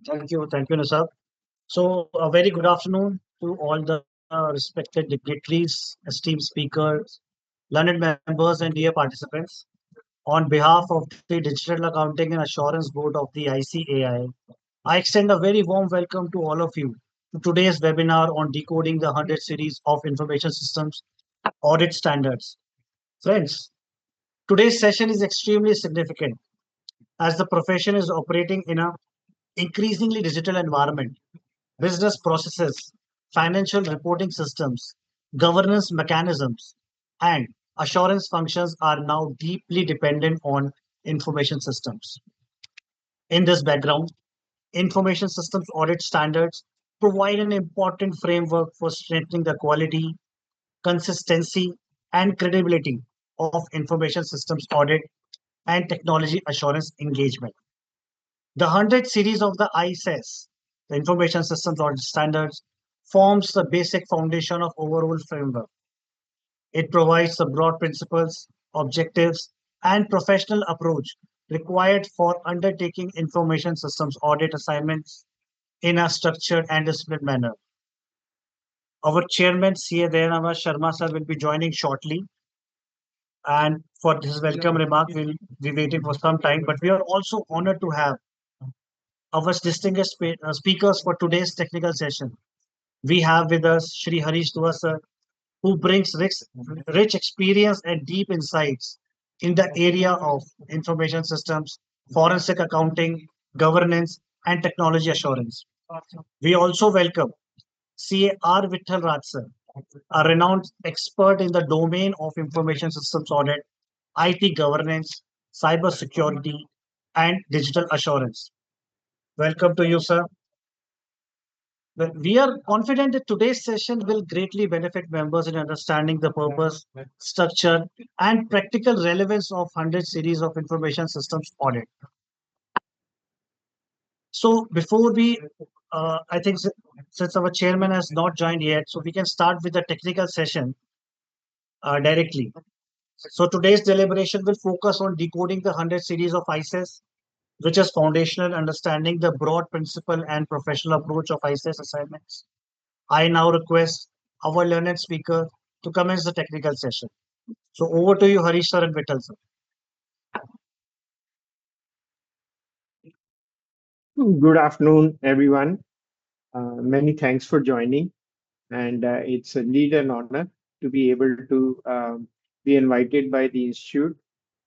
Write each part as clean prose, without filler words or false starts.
Thank you, Nisab. So, a very good afternoon to all the respected dignitaries, esteemed speakers, learned members, and dear participants. On behalf of the Digital Accounting and Assurance Board of the ICAI, I extend a very warm welcome to all of you to today's webinar on decoding the 100 series of information systems audit standards. Friends, today's session is extremely significant as the profession is operating in a increasingly digital environment. Business processes, financial reporting systems, governance mechanisms, and assurance functions are now deeply dependent on information systems. In this background, information systems audit standards provide an important framework for strengthening the quality, consistency, and credibility of information systems audit and technology assurance engagement. The 100 series of the ISS, the Information Systems Audit Standards, forms the basic foundation of overall framework. It provides the broad principles, objectives, and professional approach required for undertaking information systems audit assignments in a structured and disciplined manner. Our chairman, CA Dayanava Sharma sir, will be joining shortly. And for his welcome remark, we'll be waiting for some time. But we are also honored to have our distinguished speakers for today's technical session. We have with us Shri Harish Dua sir, who brings rich experience and deep insights in the area of information systems, forensic accounting, governance, and technology assurance. We also welcome CAR Vittal Raj sir, a renowned expert in the domain of information systems audit, IT governance, cyber security, and digital assurance. Welcome to you, sir. Well, we are confident that today's session will greatly benefit members in understanding the purpose, structure, and practical relevance of 100 series of information systems audit. So before we, I think since our chairman has not joined yet, so we can start with the technical session directly. So today's deliberation will focus on decoding the 100 series of ISIS, which is foundational understanding the broad principle and professional approach of ISIS assignments. I now request our learned speaker to commence the technical session. So over to you, Harish sir and Vittal sir. Good afternoon, everyone. Many thanks for joining, and it's indeed an honor to be able to be invited by the Institute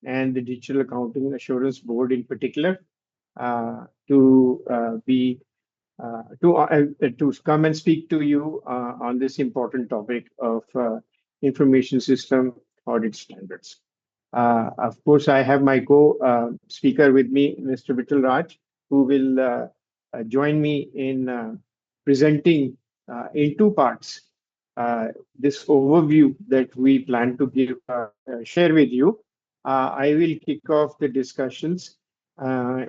and the Digital Accounting Assurance Board in particular to be to come and speak to you on this important topic of information system audit standards. Of course, I have my co-speaker with me, Mr. Vittal Raj, who will join me in presenting in two parts this overview that we plan to share with you. I will kick off the discussions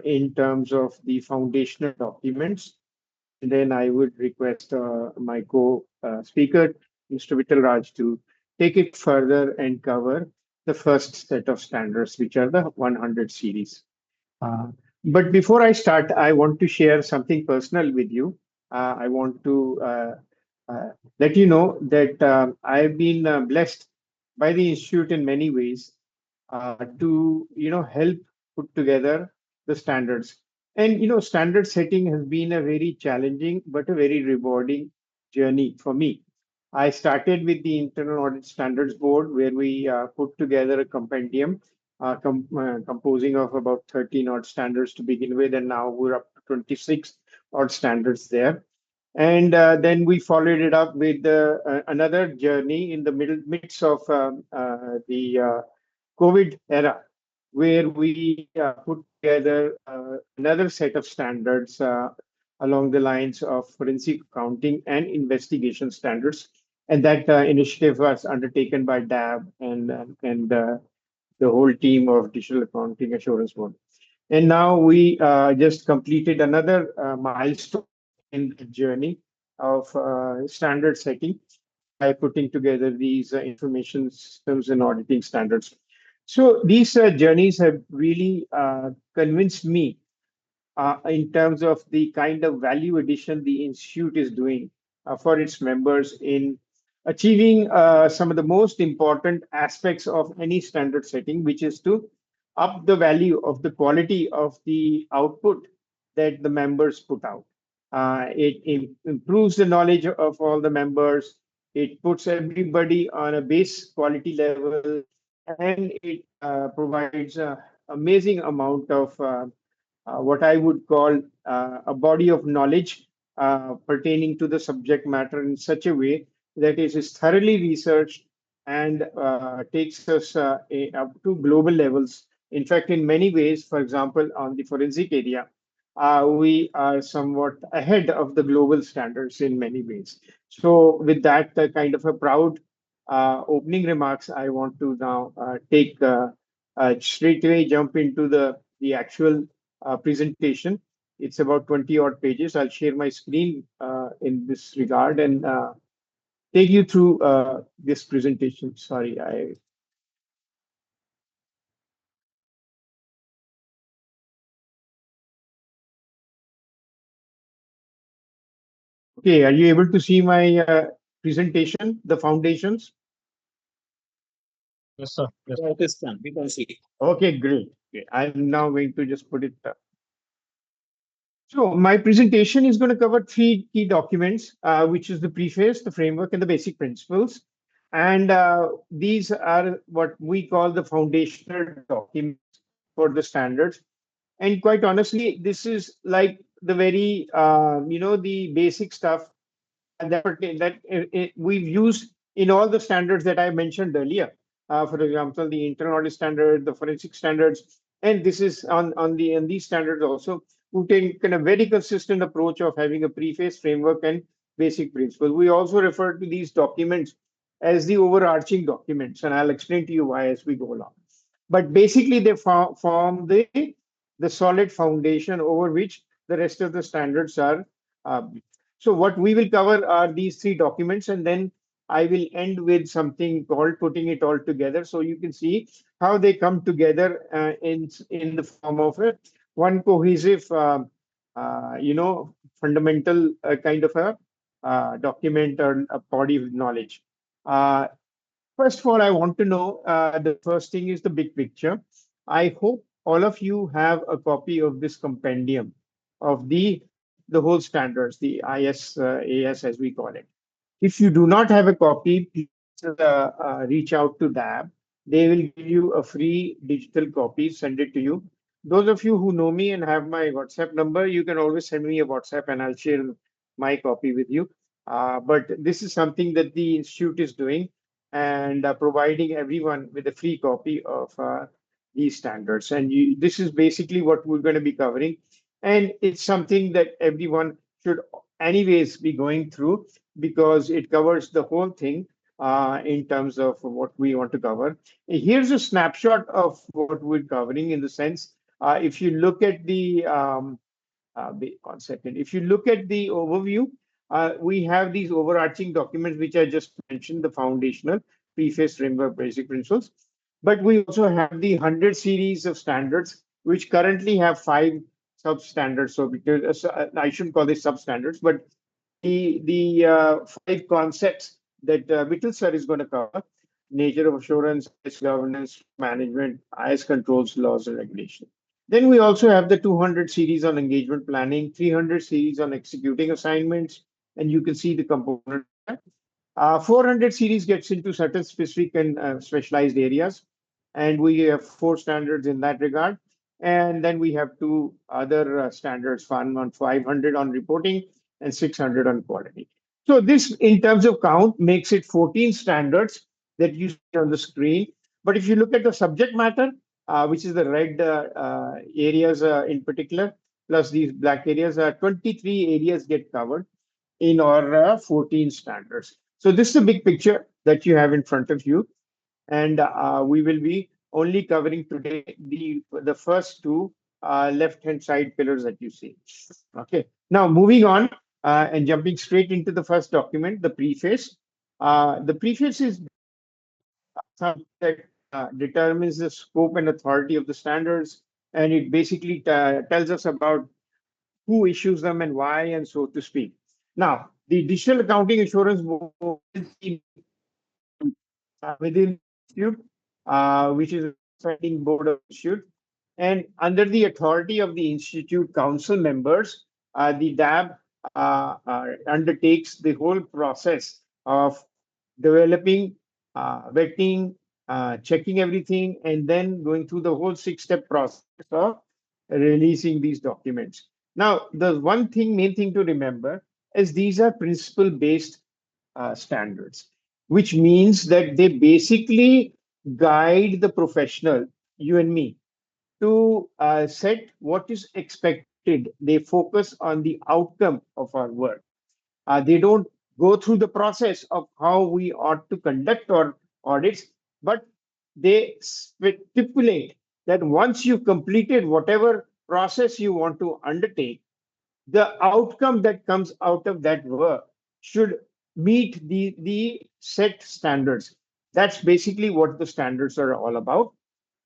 in terms of the foundational documents. And then I would request my co-speaker, Mr. Vittal Raj, to take it further and cover the first set of standards, which are the 100 series. But before I start, I want to share something personal with you. I want to let you know that I've been blessed by the Institute in many ways to help put together the standards. And standard setting has been a very challenging but a very rewarding journey for me. I started with the Internal Audit Standards Board, where we put together a compendium composing of about 13 odd standards to begin with, and now we're up to 26 odd standards there. And then we followed it up with another journey in the midst of the COVID era, where we put together another set of standards along the lines of forensic accounting and investigation standards. And that initiative was undertaken by DAB and the whole team of Digital Accounting Assurance Board. And now we just completed another milestone in the journey of standard setting by putting together these information systems and auditing standards. So these journeys have really convinced me in terms of the kind of value addition the institute is doing for its members in achieving some of the most important aspects of any standard setting, which is to up the value of the quality of the output that the members put out. It improves the knowledge of all the members. It puts everybody on a base quality level, and it provides an amazing amount of what I would call a body of knowledge pertaining to the subject matter in such a way that it is thoroughly researched and takes us up to global levels. In fact, in many ways, for example, on the forensic area, we are somewhat ahead of the global standards in many ways. So, with that kind of a proud opening remarks, I want to now take straight away jump into the actual presentation. It's about 20 odd pages. I'll share my screen in this regard and take you through this presentation. Sorry, okay. Are you able to see my presentation, the foundations? Yes, sir. Yes. Yeah, it is done. We can see. Okay, great. Okay, I'm now going to just put it. So my presentation is going to cover three key documents, which is the preface, the framework, and the basic principles. And these are what we call the foundational documents for the standards. And quite honestly, this is like the very, the basic stuff that we've used in all the standards that I mentioned earlier. For example, the internal audit standard, the forensic standards, and this is on these standards also. We take a very consistent approach of having a preface, framework, and basic principles. We also refer to these documents as the overarching documents, and I'll explain to you why as we go along. But basically, they form the solid foundation over which the rest of the standards are uh, so what we will cover are these three documents, and then I will end with something called putting it all together, so you can see how they come together in the form of one cohesive, fundamental kind of a document or a body of knowledge. Uh, First of all, I want to know the first thing is the big picture. I hope all of you have a copy of this compendium of the whole standards, the ISAS as we call it. If you do not have a copy, please reach out to DAB. They will give you a free digital copy, send it to you. Those of you who know me and have my WhatsApp number, you can always send me a WhatsApp and I'll share my copy with you. But this is something that the Institute is doing and providing everyone with a free copy of these standards. And this is basically what we're going to be covering. And it's something that everyone should anyways be going through because it covers the whole thing in terms of what we want to cover. Here's a snapshot of what we're covering in the sense, if you look at wait 1 second. If you look at the overview, we have these overarching documents, which I just mentioned, the foundational, preface, framework, basic principles. But we also have the 100 series of standards, which currently have 5 sub-standards. So because I shouldn't call this sub-standards, but the 5 concepts that Vittal sir is going to cover: nature of assurance, IS governance, management, IS controls, laws, and regulation. Then we also have the 200 series on engagement planning, 300 series on executing assignments, and you can see the component. 400 series gets into certain specific and specialized areas, and we have 4 standards in that regard. And then we have 2 other standards, one on 500 on reporting and 600 on quality. So this, in terms of count, makes it 14 standards that you see on the screen. But if you look at the subject matter, which is the red areas in particular, plus these black areas, 23 areas get covered in our 14 standards. So this is the big picture that you have in front of you. And we will be only covering today the first 2 left-hand side pillars that you see. Okay. Now moving on and jumping straight into the first document, the preface. The preface is something that determines the scope and authority of the standards, and it basically tells us about who issues them and why, and so to speak. Now, the Digital Accounting Assurance Board is the within the institute, which is a standing board of the institute. And under the authority of the institute council members, the DAB undertakes the whole process of developing, vetting, checking everything, and then going through the whole six-step process of releasing these documents. Now, the one thing, main thing to remember is these are principle-based standards, which means that they basically guide the professional, you and me, to set what is expected. They focus on the outcome of our work. They don't go through the process of how we ought to conduct our audits, but they stipulate that once you've completed whatever process you want to undertake, the outcome that comes out of that work should meet the set standards. That's basically what the standards are all about.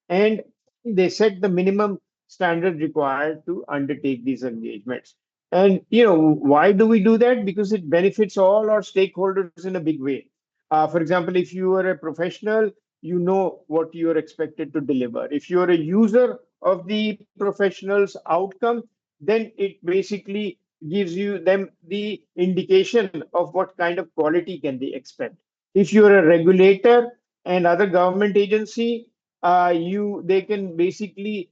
And they set the minimum standard required to undertake these engagements. And why do we do that? Because it benefits all our stakeholders in a big way. For example, if you are a professional, you know what you are expected to deliver. If you are a user of the professional's outcome, then it basically gives you them the indication of what kind of quality can they expect. If you're a regulator and other government agency, they can basically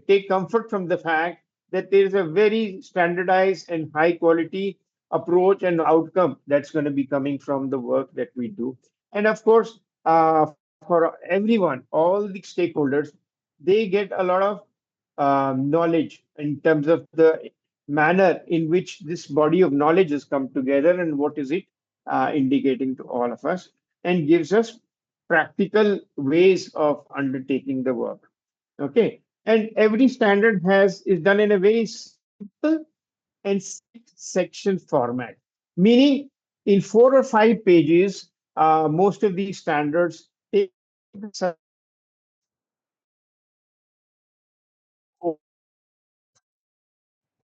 take comfort from the fact that there is a very standardized and high quality approach and outcome that's going to be coming from the work that we do. And of course, for everyone, all the stakeholders, they get a lot of knowledge in terms of the manner in which this body of knowledge has come together and what is it indicating to all of us, and gives us practical ways of undertaking the work. Okay. And every standard is done in a very simple and section format, meaning in 4 or 5 pages, most of these standards take the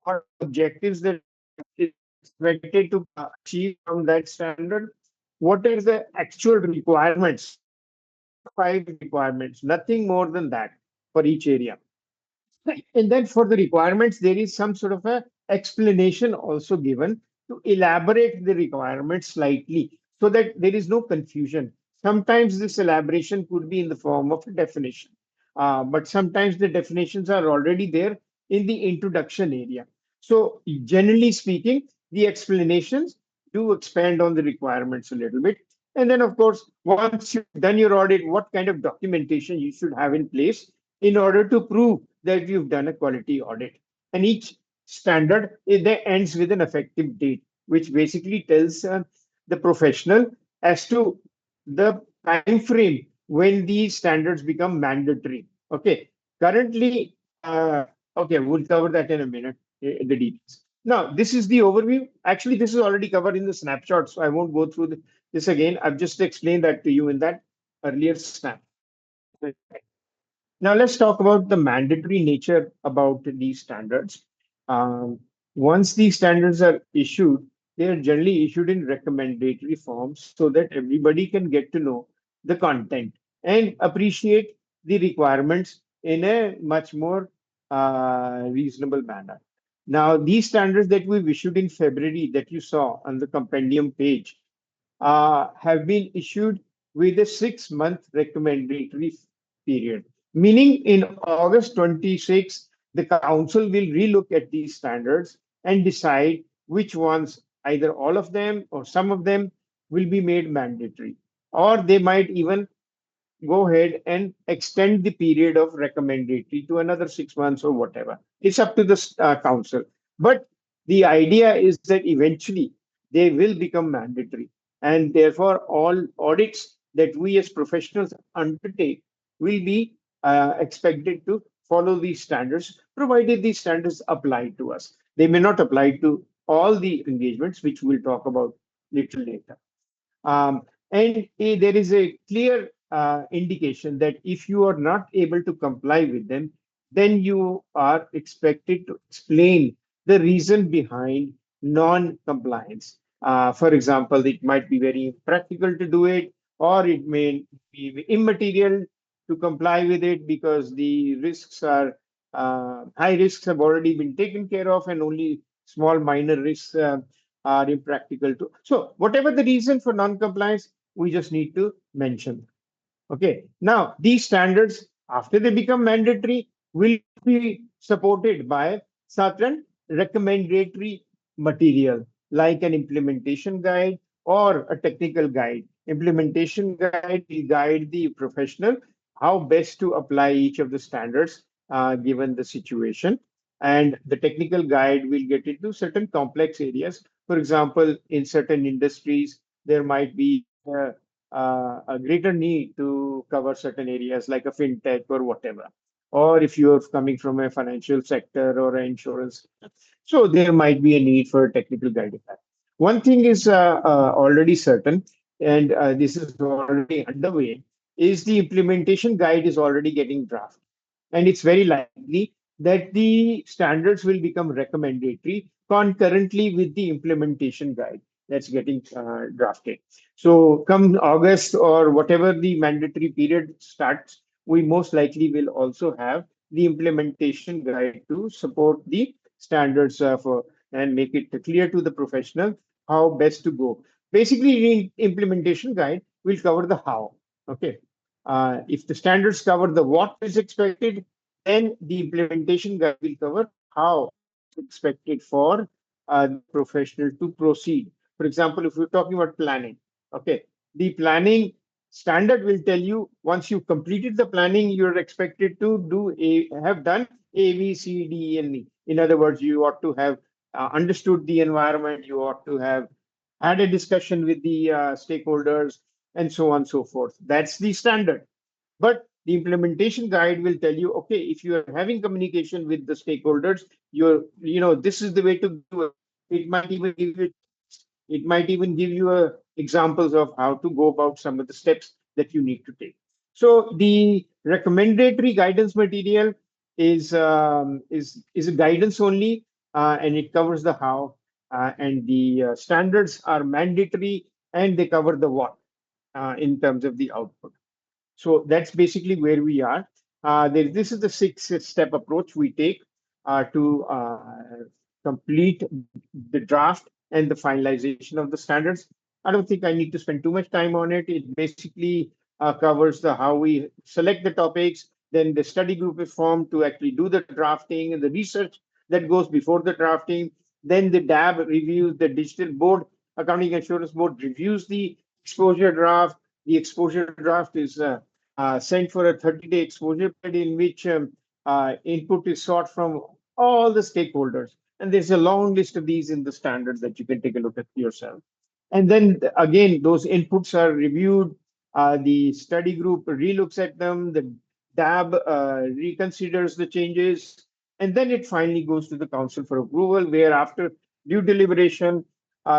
or objectives that is expected to achieve from that standard. What are the actual requirements? 5 requirements, nothing more than that for each area. And then for the requirements, there is some sort of a explanation also given to elaborate the requirements slightly so that there is no confusion. Sometimes this elaboration could be in the form of a definition, but sometimes the definitions are already there in the introduction area. So generally speaking, the explanations do expand on the requirements a little bit. And then, of course, once you've done your audit, what kind of documentation you should have in place in order to prove that you've done a quality audit. And each standard ends with an effective date, which basically tells the professional as to the time frame when these standards become mandatory. Okay, currently, okay, we'll cover that in a minute, the details. Now, this is the overview. Actually, this is already covered in the snapshot, so I won't go through this again. I've just explained that to you in that earlier snap. Now let's talk about the mandatory nature about these standards. Um, Once these standards are issued, they are generally issued in recommendatory forms so that everybody can get to know the content and appreciate the requirements in a much more reasonable manner. Now, these standards that we've issued in February that you saw on the compendium page have been issued with a 6 month recommendatory period. Meaning in August 26, the council will relook at these standards and decide which ones, either all of them or some of them, will be made mandatory. Or they might even go ahead and extend the period of recommendatory to another 6 months or whatever. It's up to the council. But the idea is that eventually they will become mandatory. And therefore, all audits that we as professionals undertake will be expected to follow these standards, provided these standards apply to us. They may not apply to all the engagements, which we'll talk about little later. Um, and there is a clear indication that if you are not able to comply with them, then you are expected to explain the reason behind non-compliance. For example, it might be very impractical to do it, or it may be immaterial to comply with it because the risks are high risks have already been taken care of, and only small minor risks are impractical to. So, whatever the reason for non-compliance, we just need to mention. Okay. Now, these standards, after they become mandatory, will be supported by certain recommendatory material like an implementation guide or a technical guide. Implementation guide will guide the professional how best to apply each of the standards given the situation. And the technical guide will get into certain complex areas. For example, in certain industries, there might be a greater need to cover certain areas like a fintech or whatever. Or if you're coming from a financial sector or an insurance, so there might be a need for technical guidance. One thing is already certain, and this is already underway, is the implementation guide is already getting drafted. And it's very likely that the standards will become recommendatory concurrently with the implementation guide that's getting drafted. So, come August or whatever the mandatory period starts, we most likely will also have the implementation guide to support the standards for and make it clear to the professional how best to go. Basically, the implementation guide will cover the how. Okay. If the standards cover the what is expected, then the implementation guide will cover how it's expected for the professional to proceed. For example, if we're talking about planning, okay, the planning standard will tell you once you've completed the planning, you're expected to have done A, B, C, D, E, and E. In other words, you ought to have understood the environment, you ought to have had a discussion with the stakeholders, and so on and so forth. That's the standard. But the implementation guide will tell you, okay, if you are having communication with the stakeholders, this is the way to do it. It might even give you examples of how to go about some of the steps that you need to take. So the recommendatory guidance material is a guidance only, and it covers the how, and the standards are mandatory and they cover the what in terms of the output. So that's basically where we are. This is the six-step approach we take to complete the draft and the finalization of the standards. I don't think I need to spend too much time on it. It basically covers the how we select the topics, then the study group is formed to actually do the drafting and the research that goes before the drafting. Then the DAB reviews, the Digital Board, Accounting Assurance Board reviews the exposure draft. The exposure draft is sent for a 30-day exposure period in which input is sought from all the stakeholders. And there's a long list of these in the standards that you can take a look at yourself. And then again, those inputs are reviewed. The study group relooks at them. The DAB reconsiders the changes. And then it finally goes to the council for approval, where after due deliberation,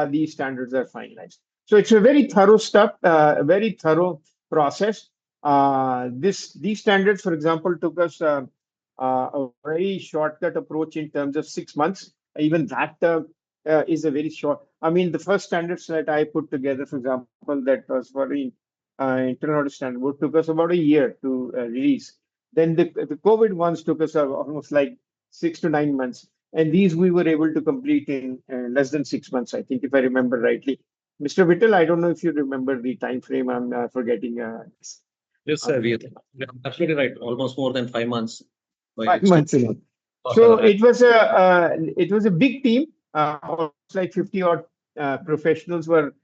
these standards are finalized. So it's a very thorough step, a very thorough process. These standards, for example, took us a very shortcut approach in terms of 6 months. Even that is a very short. I mean, the first standards that I put together, for example, that was for the internal audit standard, would took us about a year to release. Then the COVID ones took us almost like 6 to 9 months, and these we were able to complete in less than 6 months, I think, if I remember rightly. Mr. Vittal, I don't know if you remember the time frame. I'm forgetting. Yes, sir. You're absolutely right. Almost more than 5 months. But Five it's took months ago. for So that. it was a big team. Almost like 50 odd professionals were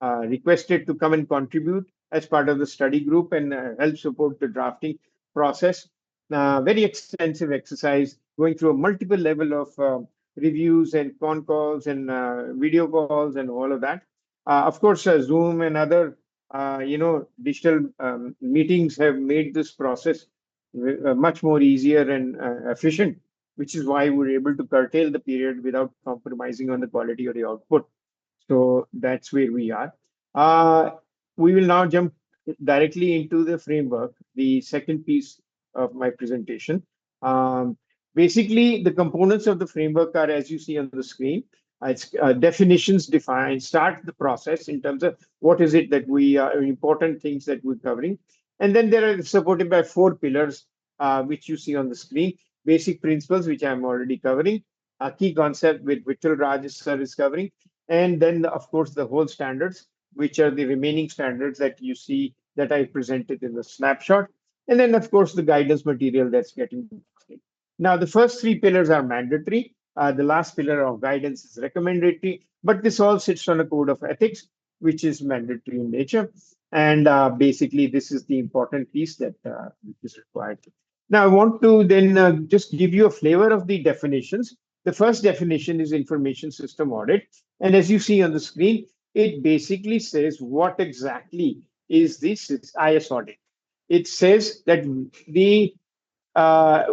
requested to come and contribute as part of the study group and help support the drafting process. Very extensive exercise, going through a multiple level of reviews and con calls and video calls and all of that. Of course, Zoom and other digital meetings have made this process much more easier and efficient, which is why we're able to curtail the period without compromising on the quality of the output. So that's where we are. Uh, we will now jump directly into the framework, the second piece of my presentation. Um, Basically, the components of the framework are as you see on the screen. It's definitions define, start the process in terms of what is it that we are important things that we're covering. And then there are supported by 4 pillars, which you see on the screen. Basic principles, which I'm already covering, a key concept with Vittal Raj sir is covering, and then of course the whole standards, which are the remaining standards that you see that I presented in the snapshot. And then of course the guidance material that's getting posted. Now, the first 3 pillars are mandatory. The last pillar of guidance is recommendatory, but this all sits on a code of ethics, which is mandatory in nature. And basically, this is the important piece that is required. Now, I want to then just give you a flavor of the definitions. The first definition is information system audit. And as you see on the screen, it basically says what exactly is this IS audit. It says that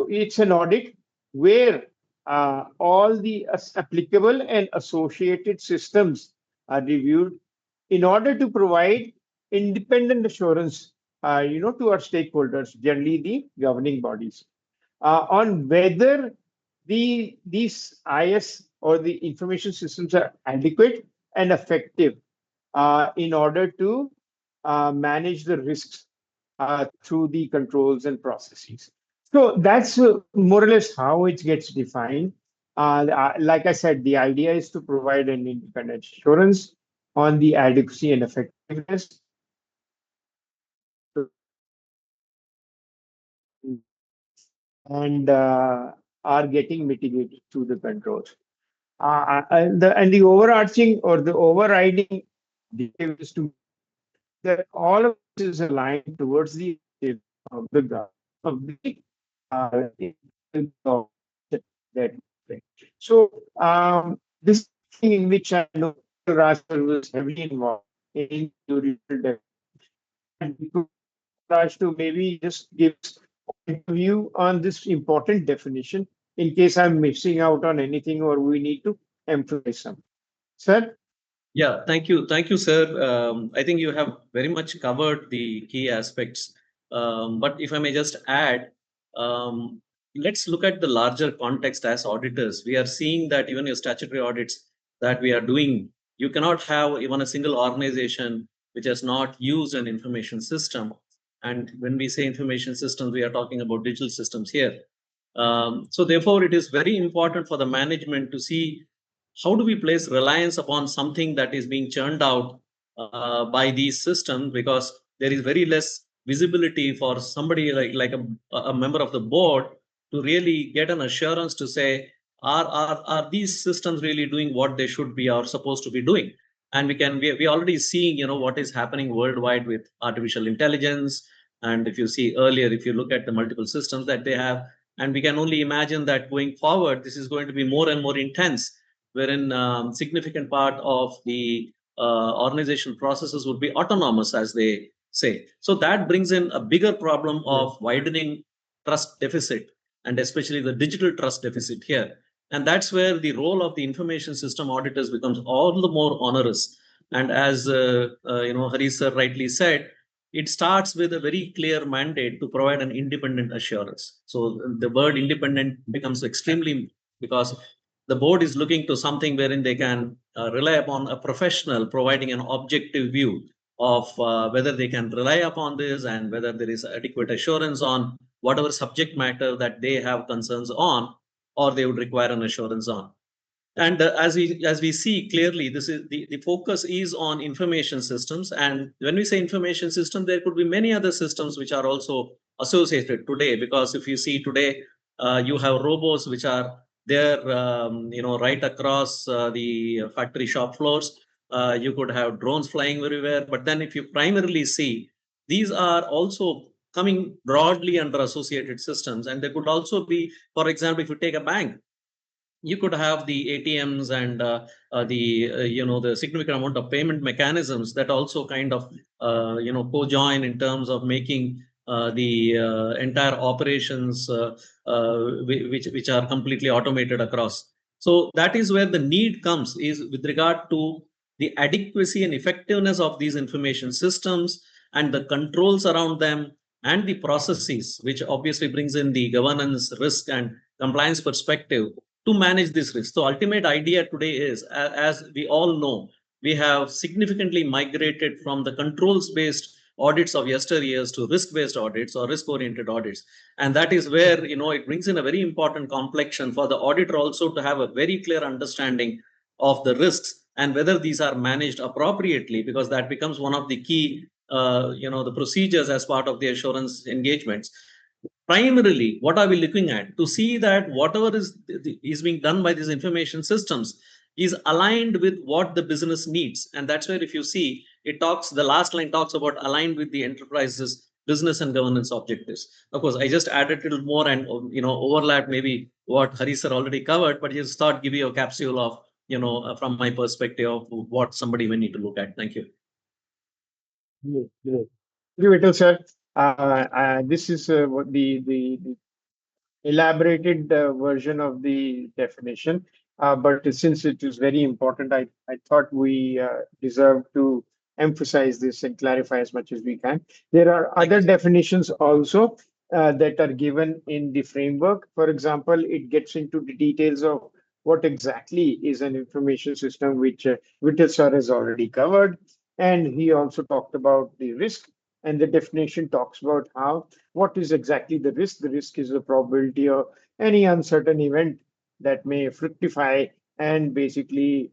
it's an audit where all the applicable and associated systems are reviewed in order to provide independent assurance, to our stakeholders, generally the governing bodies, on whether these IS or the information systems are adequate and effective in order to manage the risks through the controls and processes. So that's more or less how it gets defined. Like I said, the idea is to provide an independent assurance on the adequacy and effectiveness and are getting mitigated through the controls. And the overarching or the overriding objective is to that all of this is aligned towards the objective of the of the uh, that so this is thing in which I know Raj was heavily involved in the development. Raj to maybe just give a view on this important definition in case I'm missing out on anything or we need to emphasize some. Sir? Yeah, thank you, sir. I think you have very much covered the key aspects. But if I may just add, um, let's look at the larger context as auditors. We are seeing that even your statutory audits that we are doing, you cannot have even a single organization which has not used an information system. And when we say information systems, we are talking about digital systems here. So therefore, it is very important for the management to see how do we place reliance upon something that is being churned out by these systems, because there is very less visibility for somebody like a member of the board to really get an assurance to say are these systems really doing what they should be or supposed to be doing. And we already seeing what is happening worldwide with artificial intelligence. And if you see earlier, if you look at the multiple systems that they have, and we can only imagine that going forward this is going to be more and more intense, wherein significant part of the organizational processes would be autonomous, as they say. So that brings in a bigger problem of widening trust deficit, and especially the digital trust deficit here. And that's where the role of the information system auditors becomes all the more onerous. And as Hari sir rightly said, it starts with a very clear mandate to provide an independent assurance. So the word independent becomes extremely, because the board is looking to something wherein they can rely upon a professional providing an objective view of whether they can rely upon this and whether there is adequate assurance on whatever subject matter that they have concerns on or they would require an assurance on. And as we see clearly, this is the focus is on information systems. And when we say information system, there could be many other systems which are also associated today, because if you see today, you have robots which are there, right across the factory shop floors. You could have drones flying everywhere. But then if you primarily see, these are also coming broadly under associated systems. And there could also be, for example, if you take a bank, you could have the ATMs and the the significant amount of payment mechanisms that also kind of co-join in terms of making the entire operations which are completely automated across. So that is where the need comes, is with regard to the adequacy and effectiveness of these information systems and the controls around them and the processes, which obviously brings in the governance risk and compliance perspective to manage this risk. So ultimate idea today is, as we all know, we have significantly migrated from the controls based audits of yesteryears to risk based audits or risk oriented audits. And that is where, it brings in a very important complexion for the auditor also to have a very clear understanding of the risks and whether these are managed appropriately, because that becomes one of the key the procedures as part of the assurance engagements. Primarily, what are we looking at? To see that whatever is being done by these information systems is aligned with what the business needs. And that's where, if you see, the last line talks about aligned with the enterprise's business and governance objectives. Of course, I just added a little more and, overlap maybe what Hari sir already covered, but just thought give you a capsule of, from my perspective of what somebody may need to look at. Thank you. Great, great. Thank you, Vital, sir. This is what the elaborated version of the definition. But since it is very important, I thought we deserve to emphasize this and clarify as much as we can. There are Thank other you, sir. definitions also that are given in the framework. For example, it gets into the details of what exactly is an information system, which Vital sir has already covered. And he also talked about the risk, and the definition talks about what is exactly the risk. The risk is the probability of any uncertain event that may fructify and basically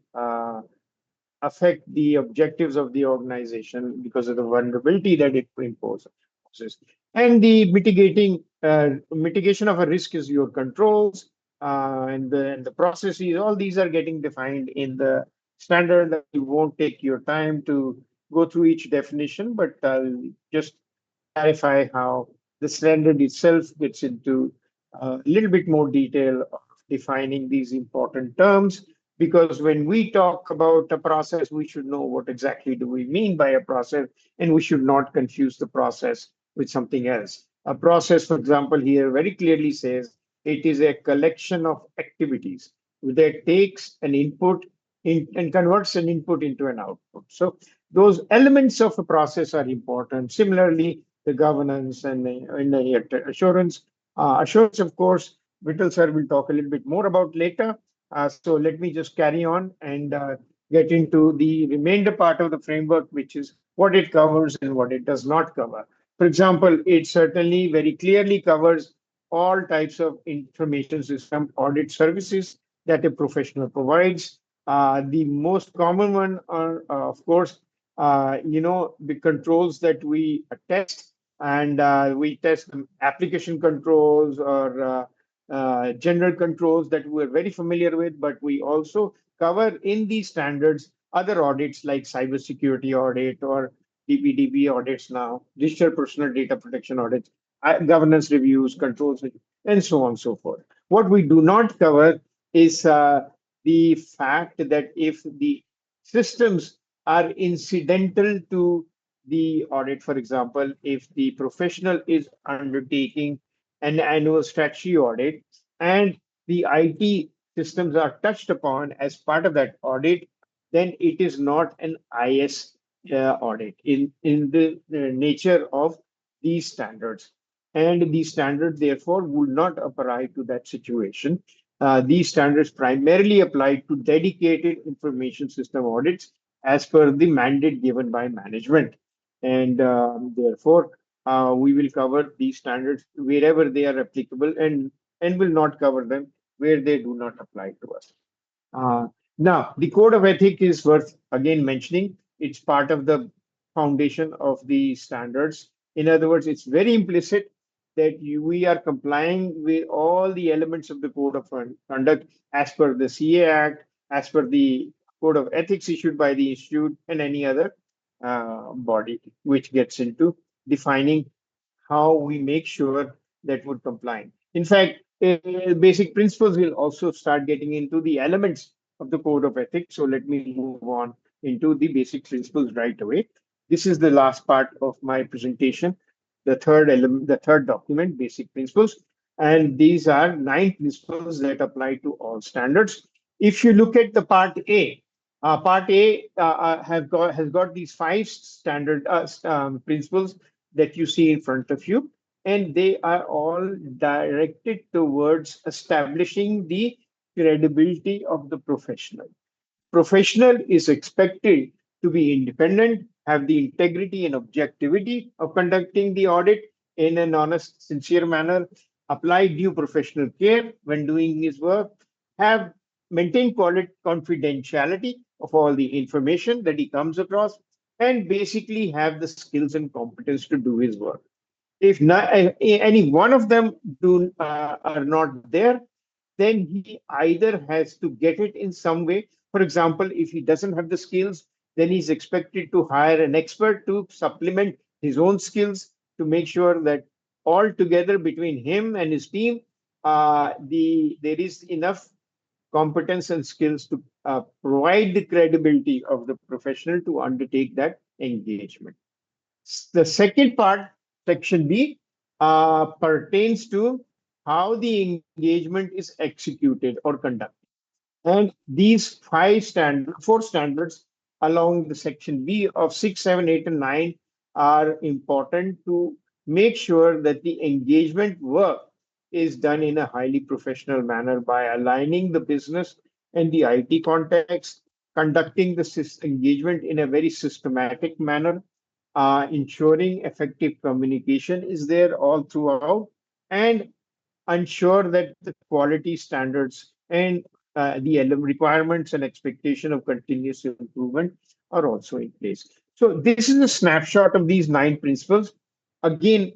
affect the objectives of the organization because of the vulnerability that it imposes. And the mitigation of a risk is your controls and the processes. All these are getting defined in the standard. That you won't take your time to go through each definition, but I'll just clarify how the standard itself gets into a little bit more detail of defining these important terms. Because when we talk about a process, we should know what exactly do we mean by a process, and we should not confuse the process with something else. A process, for example, here very clearly says it is a collection of activities that takes an input and converts an input into an output. So those elements of a process are important. Similarly, the governance and the assurance. Assurance, of course, Vittal sir will talk a little bit more about later. So let me just carry on and get into the remainder part of the framework, which is what it covers and what it does not cover. For example, it certainly very clearly covers all types of information system audit services that a professional provides. The most common one are, of course, the controls that we test, and we test the application controls or general controls that we're very familiar with, but we also cover in these standards other audits like cybersecurity audit or DPDP audits now, digital personal data protection audits, governance reviews, controls, and so on and so forth. What we do not cover is the fact that if the systems are incidental to the audit. For example, if the professional is undertaking an annual strategy audit and the IT systems are touched upon as part of that audit, then it is not an IS audit in the nature of these standards. And these standards, therefore, would not apply to that situation. These standards primarily apply to dedicated information system audits as per the mandate given by management. And therefore, we will cover these standards wherever they are applicable and will not cover them where they do not apply to us. Uh, Now, the code of ethic is worth again mentioning. It's part of the foundation of the standards. In other words, it's very implicit that we are complying with all the elements of the code of conduct as per the CA Act, as per the code of ethics issued by the institute, and any other body which gets into defining how we make sure that we're complying. In fact, basic principles will also start getting into the elements of the code of ethics. So let me move on into the basic principles right away. This is the last part of my presentation, the third element, the third document, basic principles. And these are 9 principles that apply to all standards. If you look at the part A has got these 5 standard principles that you see in front of you. and they are all directed towards establishing the credibility of the professional. Professional is expected to be independent, have the integrity and objectivity of conducting the audit in an honest, sincere manner, apply due professional care when doing his work, have maintain quality confidentiality of all the information that he comes across, and basically have the skills and competence to do his work. If not, any one of them are not there, then he either has to get it in some way. For example, if he doesn't have the skills, then he's expected to hire an expert to supplement his own skills to make sure that all together between him and his team, there is enough competence and skills to provide the credibility of the professional to undertake that engagement. The second part, section B, pertains to how the engagement is executed or conducted. And these four standards along the section B of 6, 7, 8, and 9 are important to make sure that the engagement work is done in a highly professional manner by aligning the business and the IT context, conducting the engagement in a very systematic manner, ensuring effective communication is there all throughout, and ensure that the quality standards and the requirements and expectation of continuous improvement are also in place. So this is a snapshot of these 9 principles. Again,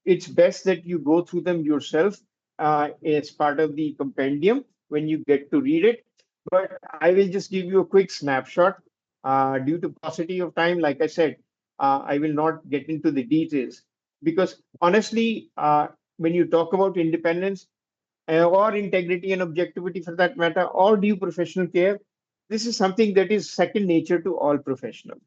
it's best that you go through them yourself as part of the compendium when you get to read it. But I will just give you a quick snapshot. Due to paucity of time, like I said, I will not get into the details because honestly, when you talk about independence or integrity and objectivity for that matter, or due professional care, this is something that is second nature to all professionals.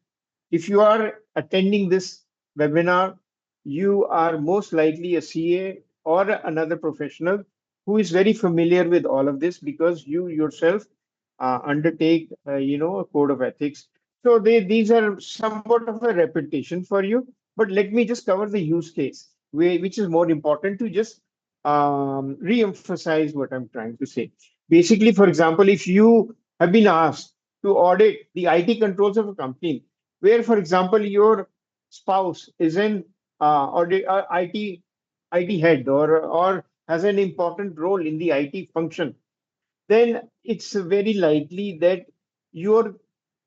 If you are attending this webinar, you are most likely a CA or another professional who is very familiar with all of this because you yourself undertake, a code of ethics. So these are somewhat of a repetition for you. But let me just cover the use case, which is more important to just re-emphasize what I'm trying to say. Basically, for example, if you have been asked to audit the IT controls of a company, where, for example, your spouse is an IT head or has an important role in the IT function, then it's very likely that your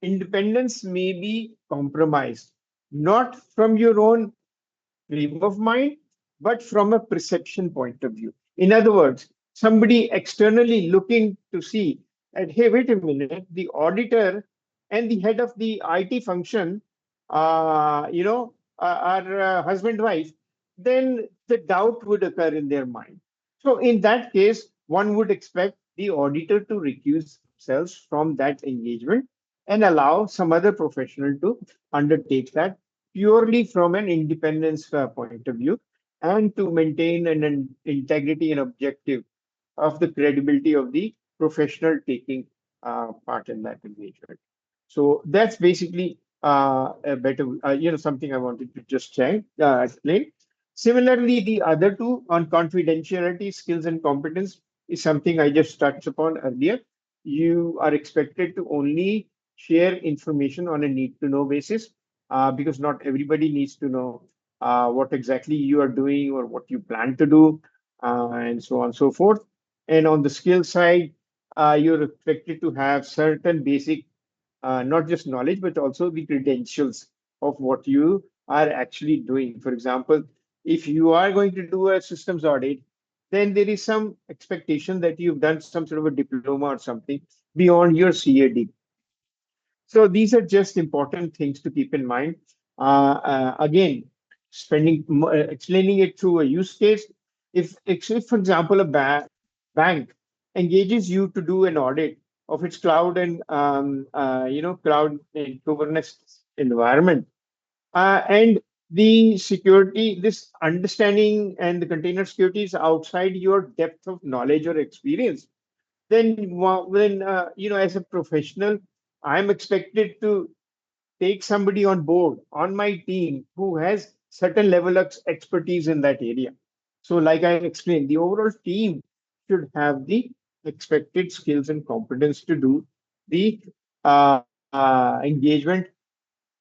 independence may be compromised, not from your own frame of mind, but from a perception point of view. In other words, somebody externally looking to see that, hey, wait a minute, the auditor and the head of the IT function, are husband wife, then the doubt would occur in their mind. So in that case, one would expect the auditor to recuse themselves from that engagement and allow some other professional to undertake that purely from an independence point of view and to maintain an integrity and objective of the credibility of the professional taking part in that engagement. So that's basically a better, something I wanted to just explain. Similarly, the other two on confidentiality, skills, and competence is something I just touched upon earlier. You are expected to only share information on a need to know basis because not everybody needs to know what exactly you are doing or what you plan to do, and so on and so forth. And on the skill side, you're expected to have certain basic, not just knowledge, but also the credentials of what you are actually doing. For example, if you are going to do a systems audit, then there is some expectation that you've done some sort of a diploma or something beyond your CAD. So these are just important things to keep in mind. Again, explaining it through a use case. If for example, bank engages you to do an audit of its cloud and cloud and Kubernetes environment, and the security, this understanding and the container security is outside your depth of knowledge or experience, then when as a professional, I'm expected to take somebody on board on my team who has certain level of expertise in that area. So, like I explained, the overall team should have the expected skills and competence to do the engagement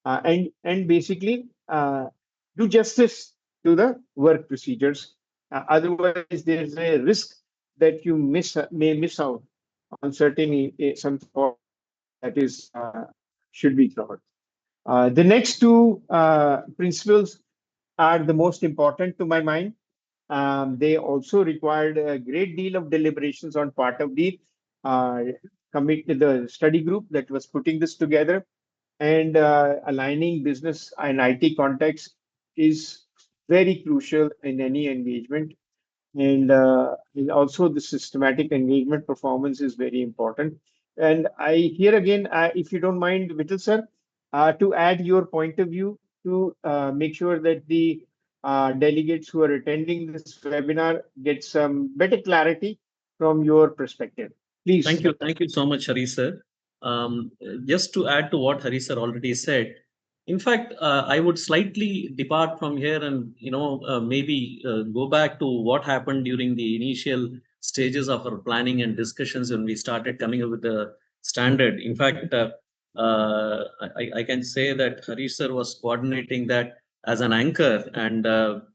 and basically do justice to the work procedures. Otherwise, there's a risk that you may miss out on certain some that is should be covered. The next two principles are the most important to my mind. They also required a great deal of deliberations on part of the the study group that was putting this together, and aligning business and IT context is very crucial in any engagement. And also the systematic engagement performance is very important. And I here again, if you don't mind, Vittal sir, to add your point of view to make sure that the delegates who are attending this webinar get some better clarity from your perspective. Please. Thank you so much, Hari sir. Just to add to what Hari sir already said, in fact, I would slightly depart from here and maybe go back to what happened during the initial stages of our planning and discussions when we started coming up with the standard. In fact, I can say that Hari sir was coordinating that as an anchor, and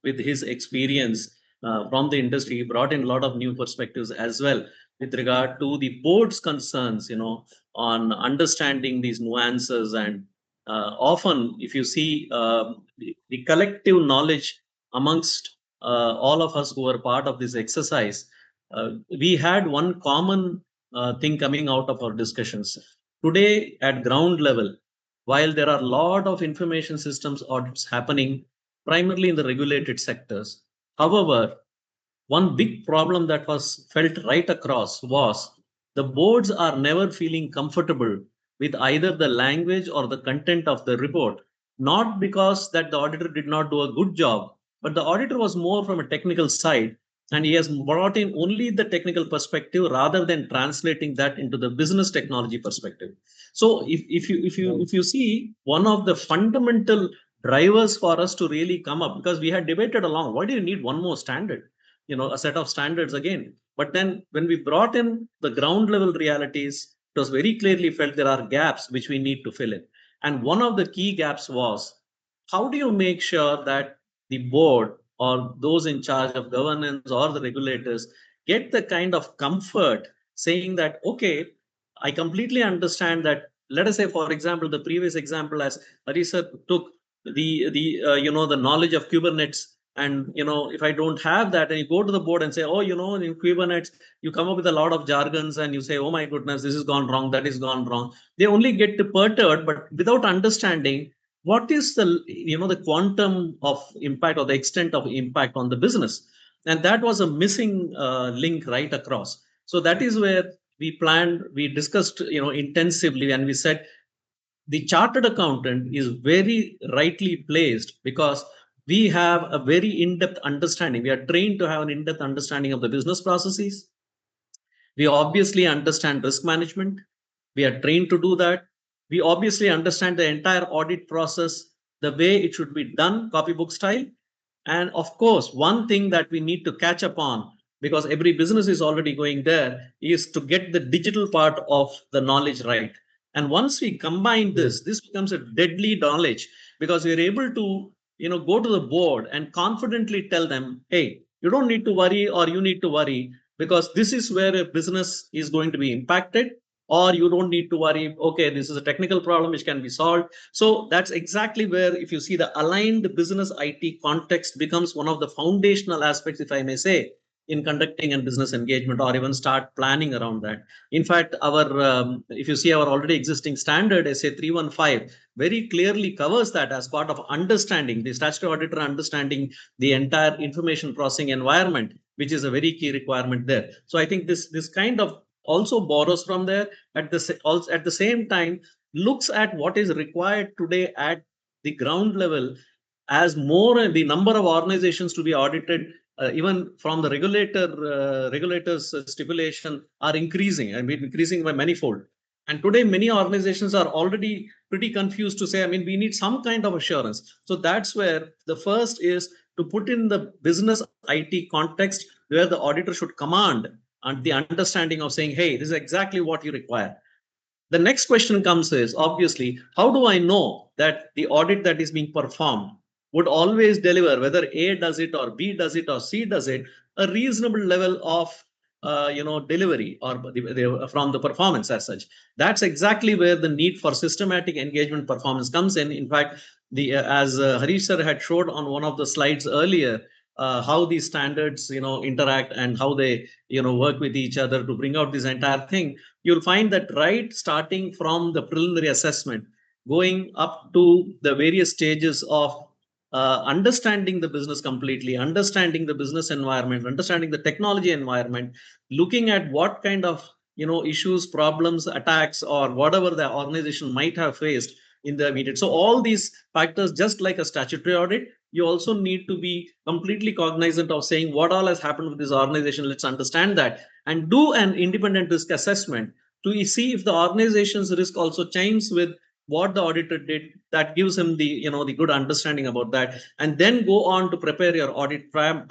with his experience from the industry, he brought in a lot of new perspectives as well with regard to the board's concerns, on understanding these nuances. And often, if you see the collective knowledge amongst all of us who were part of this exercise, we had one common thing coming out of our discussions. Today, at ground level, while there are a lot of information systems audits happening, primarily in the regulated sectors, however, one big problem that was felt right across was the boards are never feeling comfortable with either the language or the content of the report, not because that the auditor did not do a good job, but the auditor was more from a technical side, and he has brought in only the technical perspective rather than translating that into the business technology perspective. So if you see, one of the fundamental drivers for us to really come up, because we had debated along, why do you need one more standard, a set of standards again? But then when we brought in the ground level realities, it was very clearly felt there are gaps which we need to fill in. And one of the key gaps was, how do you make sure that the board or those in charge of governance or the regulators get the kind of comfort saying that, okay, I completely understand that. Let us say, for example, the previous example as Arisa took, the knowledge of Kubernetes. And if I don't have that, and you go to the board and say, oh, in Kubernetes, you come up with a lot of jargons and you say, oh my goodness, this has gone wrong, that is gone wrong. They only get perturbed, but without understanding what is the quantum of impact or the extent of impact on the business. And that was a missing link right across. So that is where we discussed intensively, and we said the chartered accountant is very rightly placed because we have a very in-depth understanding. We are trained to have an in-depth understanding of the business processes. We obviously understand risk management. We are trained to do that. We obviously understand the entire audit process, the way it should be done, copybook style. And of course, one thing that we need to catch up on, because every business is already going there, is to get the digital part of the knowledge right. And once we combine this becomes a deadly knowledge, because we're able to, go to the board and confidently tell them, hey, you don't need to worry, or you need to worry, because this is where a business is going to be impacted. Or you don't need to worry, okay, this is a technical problem which can be solved. So that's exactly where, if you see, the aligned business IT context becomes one of the foundational aspects, if I may say, in conducting a business engagement, or even start planning around that. In fact, if you see our already existing standard, SA 315, very clearly covers that as part of understanding the statutory auditor, understanding the entire information processing environment, which is a very key requirement there. So I think this kind of also borrows from there, at the same time looks at what is required today at the ground level, as more the number of organizations to be audited, even from the regulators stipulation, are increasing. I mean, increasing by manifold. And today, many organizations are already pretty confused to say, I mean, we need some kind of assurance. So that's where the first is to put in the business IT context where the auditor should command and the understanding of saying, hey, this is exactly what you require. The next question comes is obviously, how do I know that the audit that is being performed would always deliver, whether A does it or B does it or C does it, a reasonable level of delivery or from the performance as such. That's exactly where the need for systematic engagement performance comes in. In fact, the as Harish sir had showed on one of the slides earlier, how these standards interact and how they work with each other to bring out this entire thing. You'll find that right starting from the preliminary assessment, going up to the various stages of understanding the business completely, understanding the business environment, understanding the technology environment, looking at what kind of issues, problems, attacks, or whatever the organization might have faced in the immediate. So all these factors, just like a statutory audit, you also need to be completely cognizant of saying what all has happened with this organization. Let's understand that and do an independent risk assessment to see if the organization's risk also chimes with what the auditor did. That gives him the good understanding about that, and then go on to prepare your audit plan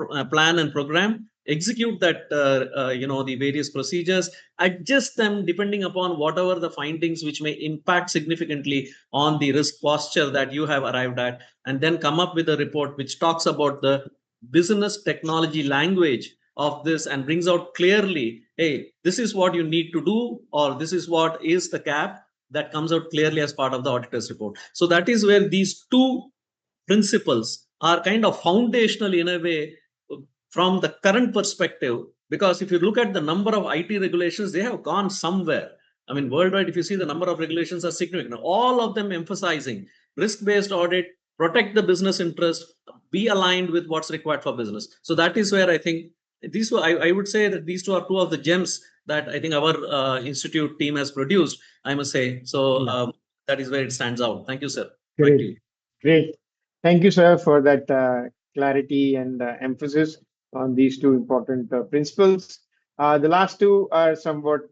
and program, execute that the various procedures, adjust them depending upon whatever the findings which may impact significantly on the risk posture that you have arrived at, and then come up with a report which talks about the business technology language of this and brings out clearly, hey, this is what you need to do, or this is what is the cap. That comes out clearly as part of the auditor's report. So that is where these two principles are kind of foundational in a way from the current perspective. Because if you look at the number of IT regulations, they have gone somewhere. I mean, worldwide, if you see, the number of regulations are significant, all of them emphasizing risk-based audit, protect the business interest, be aligned with what's required for business. So that is where I think these were, I would say that these two are two of the gems that I think our institute team has produced, I must say. So that is where it stands out. Thank you, sir. Back to Great, you. great. Thank you, sir, for that clarity and emphasis on these two important principles. The last two are somewhat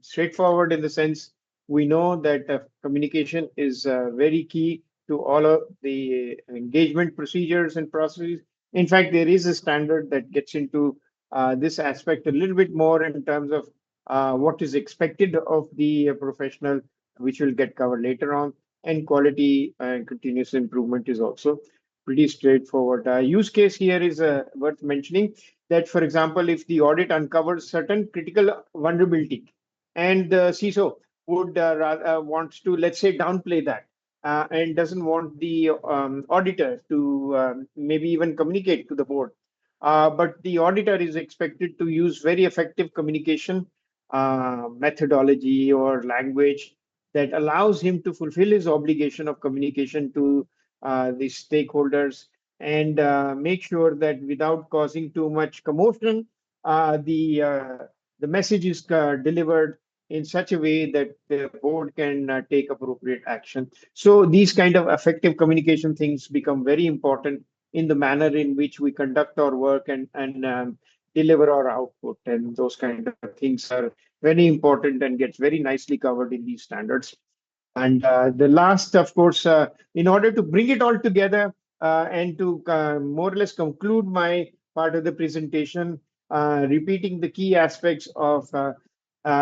straightforward in the sense we know that communication is very key to all of the engagement procedures and processes. In fact, there is a standard that gets into this aspect a little bit more in terms of what is expected of the professional, which will get covered later on, and quality and continuous improvement is also pretty straightforward. Use case here is worth mentioning that, for example, if the audit uncovers certain critical vulnerability and the CISO would wants to, let's say, downplay that and doesn't want the auditor to maybe even communicate to the board. But the auditor is expected to use very effective communication methodology or language that allows him to fulfill his obligation of communication to the stakeholders and make sure that without causing too much commotion, the message is delivered in such a way that the board can take appropriate action. So these kind of effective communication things become very important in the manner in which we conduct our work and deliver our output. And those kind of things are very important and gets very nicely covered in these standards. And the last, of course, in order to bring it all together and to more or less conclude my part of the presentation, repeating the key aspects of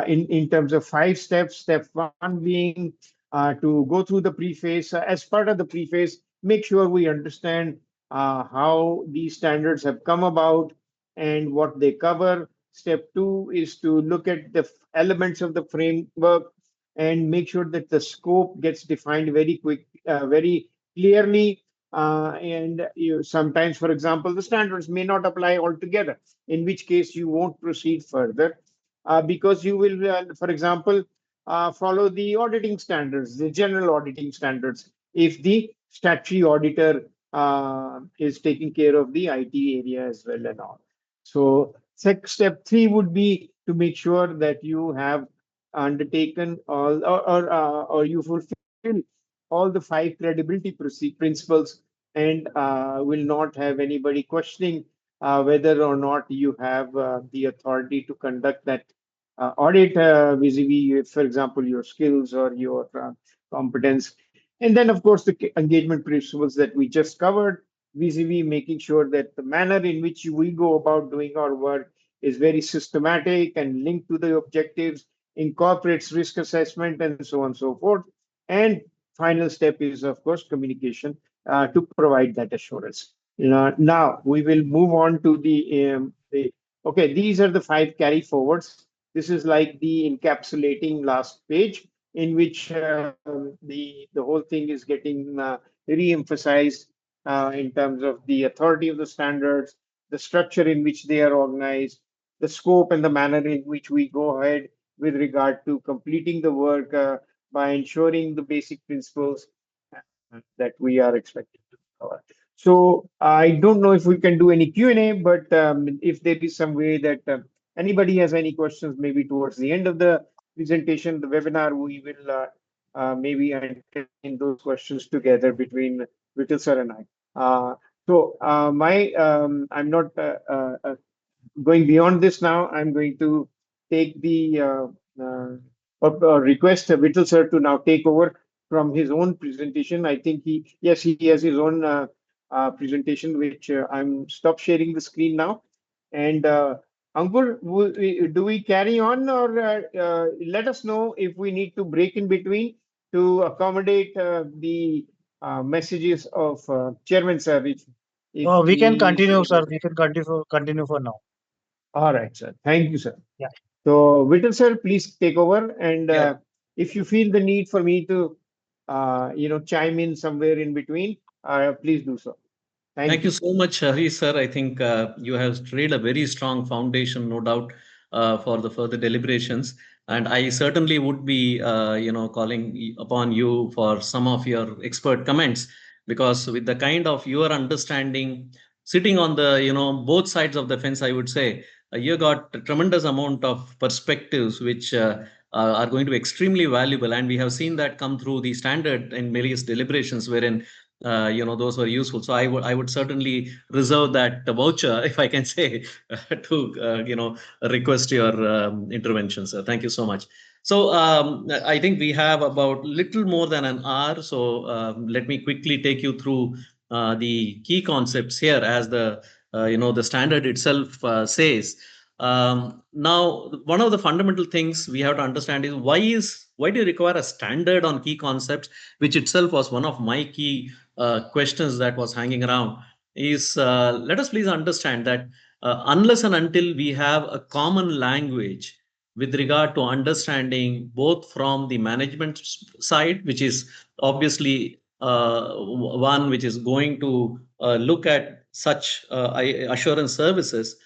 in terms of 5 steps. Step one being to go through the preface. As part of the preface, make sure we understand how these standards have come about and what they cover. Step two is to look at the elements of the framework and make sure that the scope gets defined very clearly. And sometimes, for example, the standards may not apply altogether, in which case you won't proceed further because you will, for example, follow the auditing standards, the general auditing standards, if the statutory auditor is taking care of the IT area as well and all. So step three would be to make sure that you have undertaken all or you fulfill all the 5 credibility principles and will not have anybody questioning whether or not you have the authority to conduct that audit vis-a-vis, for example, your skills or your competence. And then, of course, the engagement principles that we just covered, vis-a-vis making sure that the manner in which we go about doing our work is very systematic and linked to the objectives, incorporates risk assessment, and so on and so forth. And final step is, of course, communication to provide that assurance. Now we will move on to the okay, these are the five carry forwards. This is like the encapsulating last page in which the whole thing is getting re-emphasized in terms of the authority of the standards, the structure in which they are organized, the scope and the manner in which we go ahead with regard to completing the work by ensuring the basic principles that we are expected to cover. So I don't know if we can do any Q&A, but if there is some way that anybody has any questions, maybe towards the end of the presentation, the webinar, we will maybe entertain those questions together between Vital sir and I. I'm not going beyond this now. I'm going to take the request Vittal sir to now take over from his own presentation. I think yes, he has his own presentation, which I'm stop sharing the screen now. And Ankur, do we carry on, or let us know if we need to break in between to accommodate the messages of Chairman sir, if We can he is continue, able sir. to. We can continue for now. All right, sir. Thank you, sir. Yeah. So, Vittal sir, please take over. And Yeah. if you feel the need for me to, chime in somewhere in between, please do so. Thank Thank you you. so much, Hari sir. I think you have laid a very strong foundation, no doubt, for the further deliberations. And I certainly would be, calling upon you for some of your expert comments, because with the kind of your understanding, sitting on the, both sides of the fence, I would say, you got a tremendous amount of perspectives which are going to be extremely valuable. And we have seen that come through the standard and various deliberations, wherein those were useful. So I would certainly reserve that voucher, if I can say, to request your intervention, sir. Thank you so much. So I think we have about little more than an hour. So let me quickly take you through the key concepts here, as the standard itself says. Now, one of the fundamental things we have to understand is why do you require a standard on key concepts, which itself was one of my key questions that was hanging around. Is let us please understand that unless and until we have a common language with regard to understanding, both from the management side, which is obviously one which is going to look at such assurance services,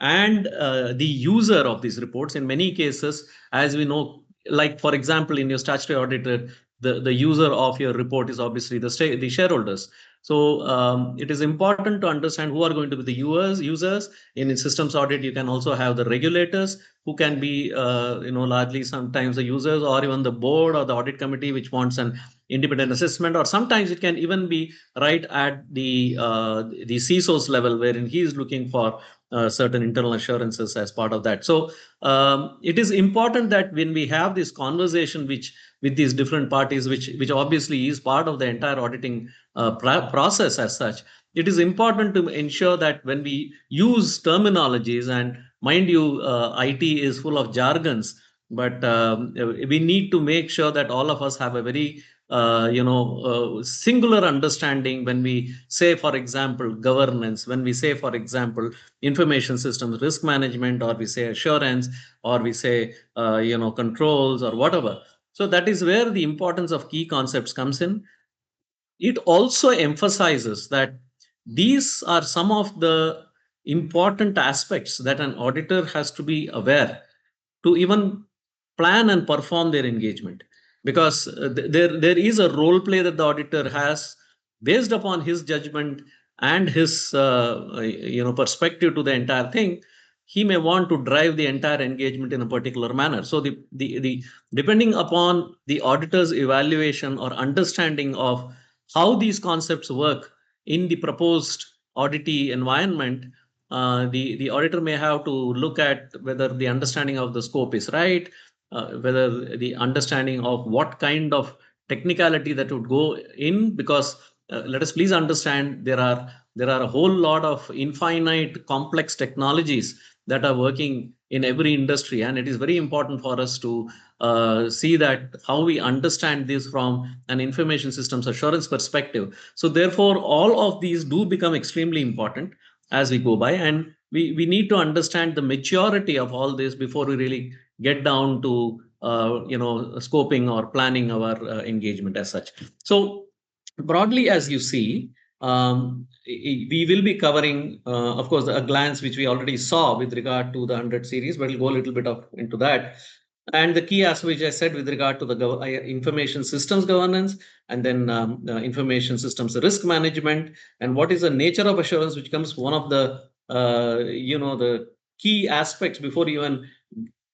and the user of these reports. In many cases, as we know, like for example, in your statutory auditor, the user of your report is obviously the shareholders. So it is important to understand who are going to be the users. In systems audit, you can also have the regulators, who can be largely sometimes the users, or even the board or the audit committee, which wants an independent assessment, or sometimes it can even be right at the CISO's level, wherein he is looking for certain internal assurances as part of that. So it is important that when we have this conversation with these different parties, which obviously is part of the entire auditing process as such, it is important to ensure that when we use terminologies, and mind you, IT is full of jargons, but we need to make sure that all of us have a very singular understanding when we say, for example, governance, when we say, for example, information systems, risk management, or we say assurance, or we say, controls, or whatever. So that is where the importance of key concepts comes in. It also emphasizes that these are some of the important aspects that an auditor has to be aware to even plan and perform their engagement, because there is a role play that the auditor has based upon his judgment and his perspective to the entire thing. He may want to drive the entire engagement in a particular manner. So the depending upon the auditor's evaluation or understanding of how these concepts work in the proposed auditee environment, the auditor may have to look at whether the understanding of the scope is right, whether the understanding of what kind of technicality that would go in, because let us please understand there are a whole lot of infinite complex technologies that are working in every industry, and it is very important for us to see that how we understand this from an information systems assurance perspective. So therefore all of these do become extremely important as we go by, and we need to understand the maturity of all this before we really get down to scoping or planning our engagement as such. So broadly, as you see, we will be covering, of course, a glance which we already saw with regard to the 100 series, but we'll go a little bit into that. And the key aspect, which I said with regard to the information systems governance, and then information systems risk management, and what is the nature of assurance, which comes one of the the key aspects before you even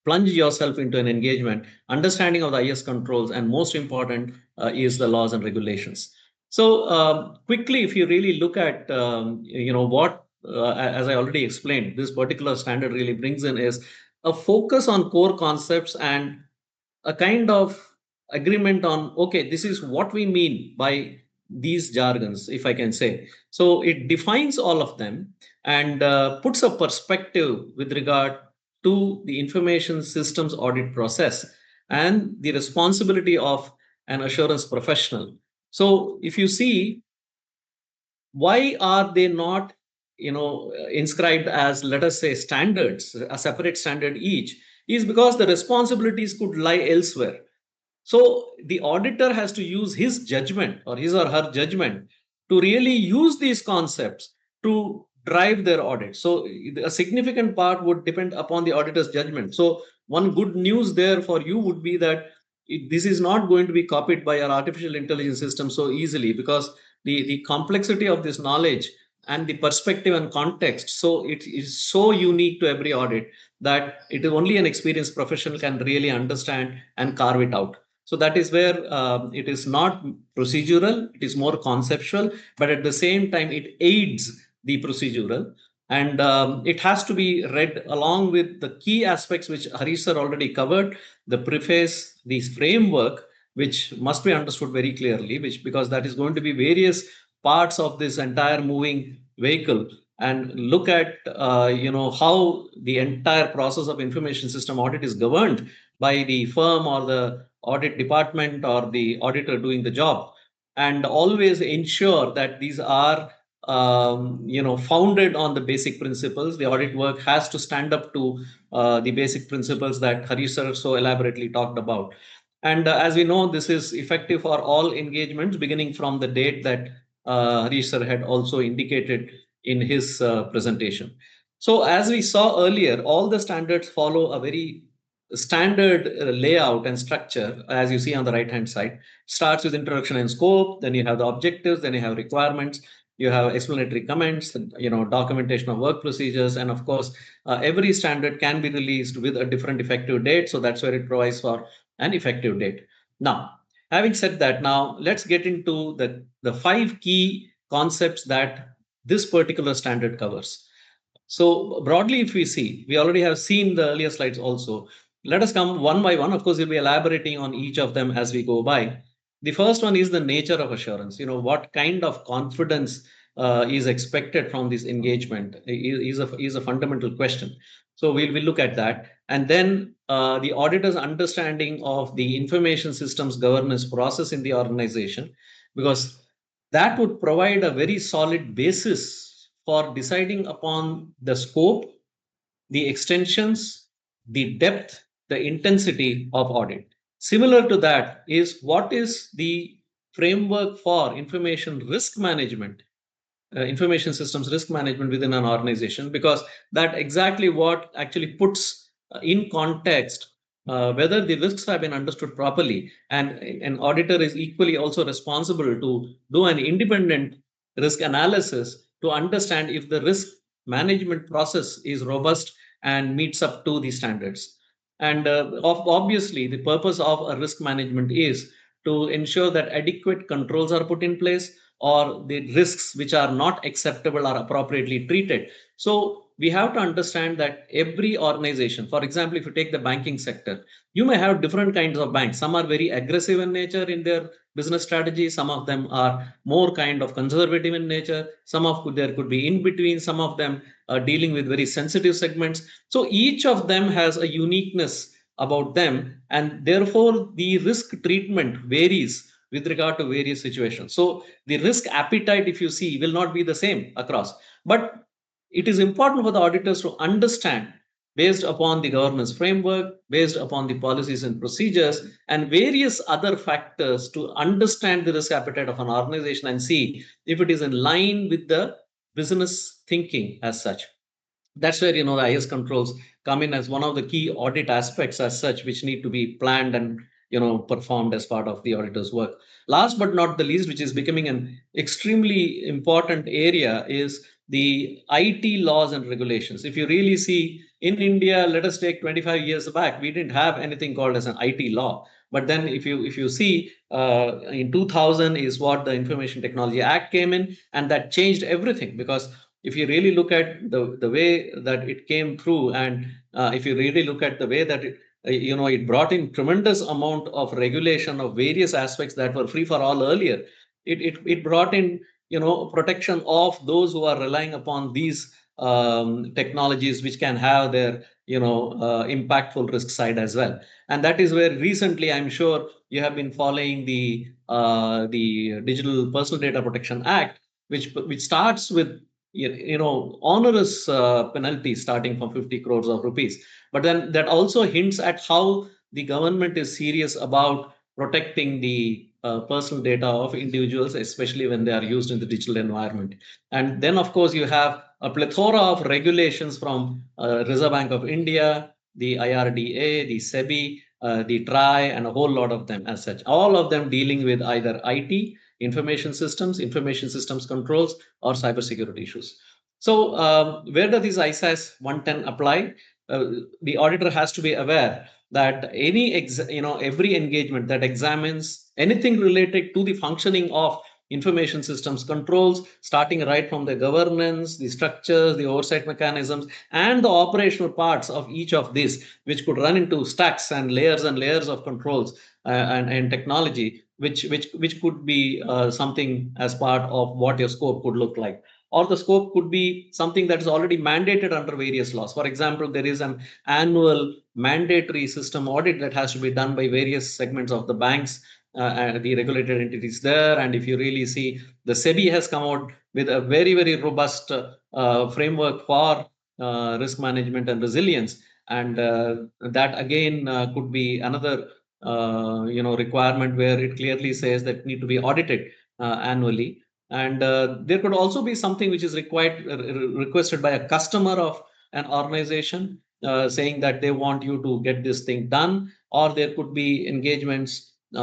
plunge yourself into an engagement, understanding of the IS controls, and most important is the laws and regulations. So quickly, if you really look at what, as I already explained, this particular standard really brings in is a focus on core concepts and a kind of agreement on, okay, this is what we mean by these jargons, if I can say. So it defines all of them and puts a perspective with regard to the information systems audit process and the responsibility of an assurance professional. So if you see, why are they not inscribed as, let us say, standards, a separate standard each, is because the responsibilities could lie elsewhere. So the auditor has to use his judgment or his or her judgment to really use these concepts to drive their audit. So a significant part would depend upon the auditor's judgment. So one good news there for you would be that this is not going to be copied by our artificial intelligence system so easily, because the complexity of this knowledge and the perspective and context, so it is so unique to every audit that it is only an experienced professional can really understand and carve it out. So that is where it is not procedural, it is more conceptual, but at the same time, it aids the procedural. And it has to be read along with the key aspects which Harish sir already covered, the preface, the framework, which must be understood very clearly, which because that is going to be various parts of this entire moving vehicle, and look at how the entire process of information system audit is governed by the firm or the audit department or the auditor doing the job, and always ensure that these are founded on the basic principles. The audit work has to stand up to the basic principles that Harish sir so elaborately talked about. And as we know, this is effective for all engagements beginning from the date that Harish sir had also indicated in his presentation. So as we saw earlier, all the standards follow a very standard layout and structure, as you see on the right hand side. Starts with introduction and scope, then you have the objectives, then you have requirements, you have explanatory comments, documentation of work procedures, and of course every standard can be released with a different effective date, so that's where it provides for an effective date. Now, having said that, now let's get into the 5 key concepts that this particular standard covers. So broadly, if we see, we already have seen the earlier slides also. Let us come one by one. Of course, we'll be elaborating on each of them as we go by. The first one is the nature of assurance. What kind of confidence is expected from this engagement is a fundamental question. So we'll look at that. And then the auditor's understanding of the information systems governance process in the organization, because that would provide a very solid basis for deciding upon the scope, the extensions, the depth, the intensity of audit. Similar to that is what is the framework for information risk management, information systems risk management within an organization, because that exactly what actually puts in context whether the risks have been understood properly, and an auditor is equally also responsible to do an independent risk analysis to understand if the risk management process is robust and meets up to the standards. And obviously the purpose of a risk management is to ensure that adequate controls are put in place, or the risks which are not acceptable are appropriately treated. So we have to understand that every organization, for example, if you take the banking sector, you may have different kinds of banks. Some are very aggressive in nature in their business strategy. Some of them are more kind of conservative in nature. Some of there could be in between. Some of them are dealing with very sensitive segments. So each of them has a uniqueness about them, and therefore the risk treatment varies with regard to various situations. So the risk appetite, if you see, will not be the same across. But it is important for the auditors to understand, based upon the governance framework, based upon the policies and procedures, and various other factors, to understand the risk appetite of an organization and see if it is in line with the business thinking as such. That's where the IS controls come in as one of the key audit aspects as such, which need to be planned and performed as part of the auditor's work. Last but not the least, which is becoming an extremely important area, is the IT laws and regulations. If you really see in India, let us take 25 years back, we didn't have anything called as an IT law. But then if you see in 2000 is what the Information Technology Act came in, and that changed everything. Because if you really look at the way that it came through, and if you really look at the way that it brought in tremendous amount of regulation of various aspects that were free for all earlier. It brought in protection of those who are relying upon these technologies, which can have their impactful risk side as well. And that is where recently, I'm sure you have been following the Digital Personal Data Protection Act, which starts with onerous penalties starting from 50 crores of rupees. But then that also hints at how the government is serious about protecting the personal data of individuals, especially when they are used in the digital environment. And then, of course, you have a plethora of regulations from Reserve Bank of India, the IRDA, the SEBI, the TRAI, and a whole lot of them as such. All of them dealing with either IT, information systems controls, or cybersecurity issues. So, where does this ISAS 110 apply? The auditor has to be aware that every engagement that examines anything related to the functioning of information systems controls, starting right from the governance, the structures, the oversight mechanisms, and the operational parts of each of these, which could run into stacks and layers of controls and technology, which could be something as part of what your scope could look like. Or the scope could be something that is already mandated under various laws. For example, there is an annual mandatory system audit that has to be done by various segments of the banks, the regulated entities there. And if you really see, the SEBI has come out with a very, very robust framework for risk management and resilience. And that again could be another requirement, where it clearly says that need to be audited annually. And there could also be something which is requested by a customer of an organization, saying that they want you to get this thing done. Or there could be engagements which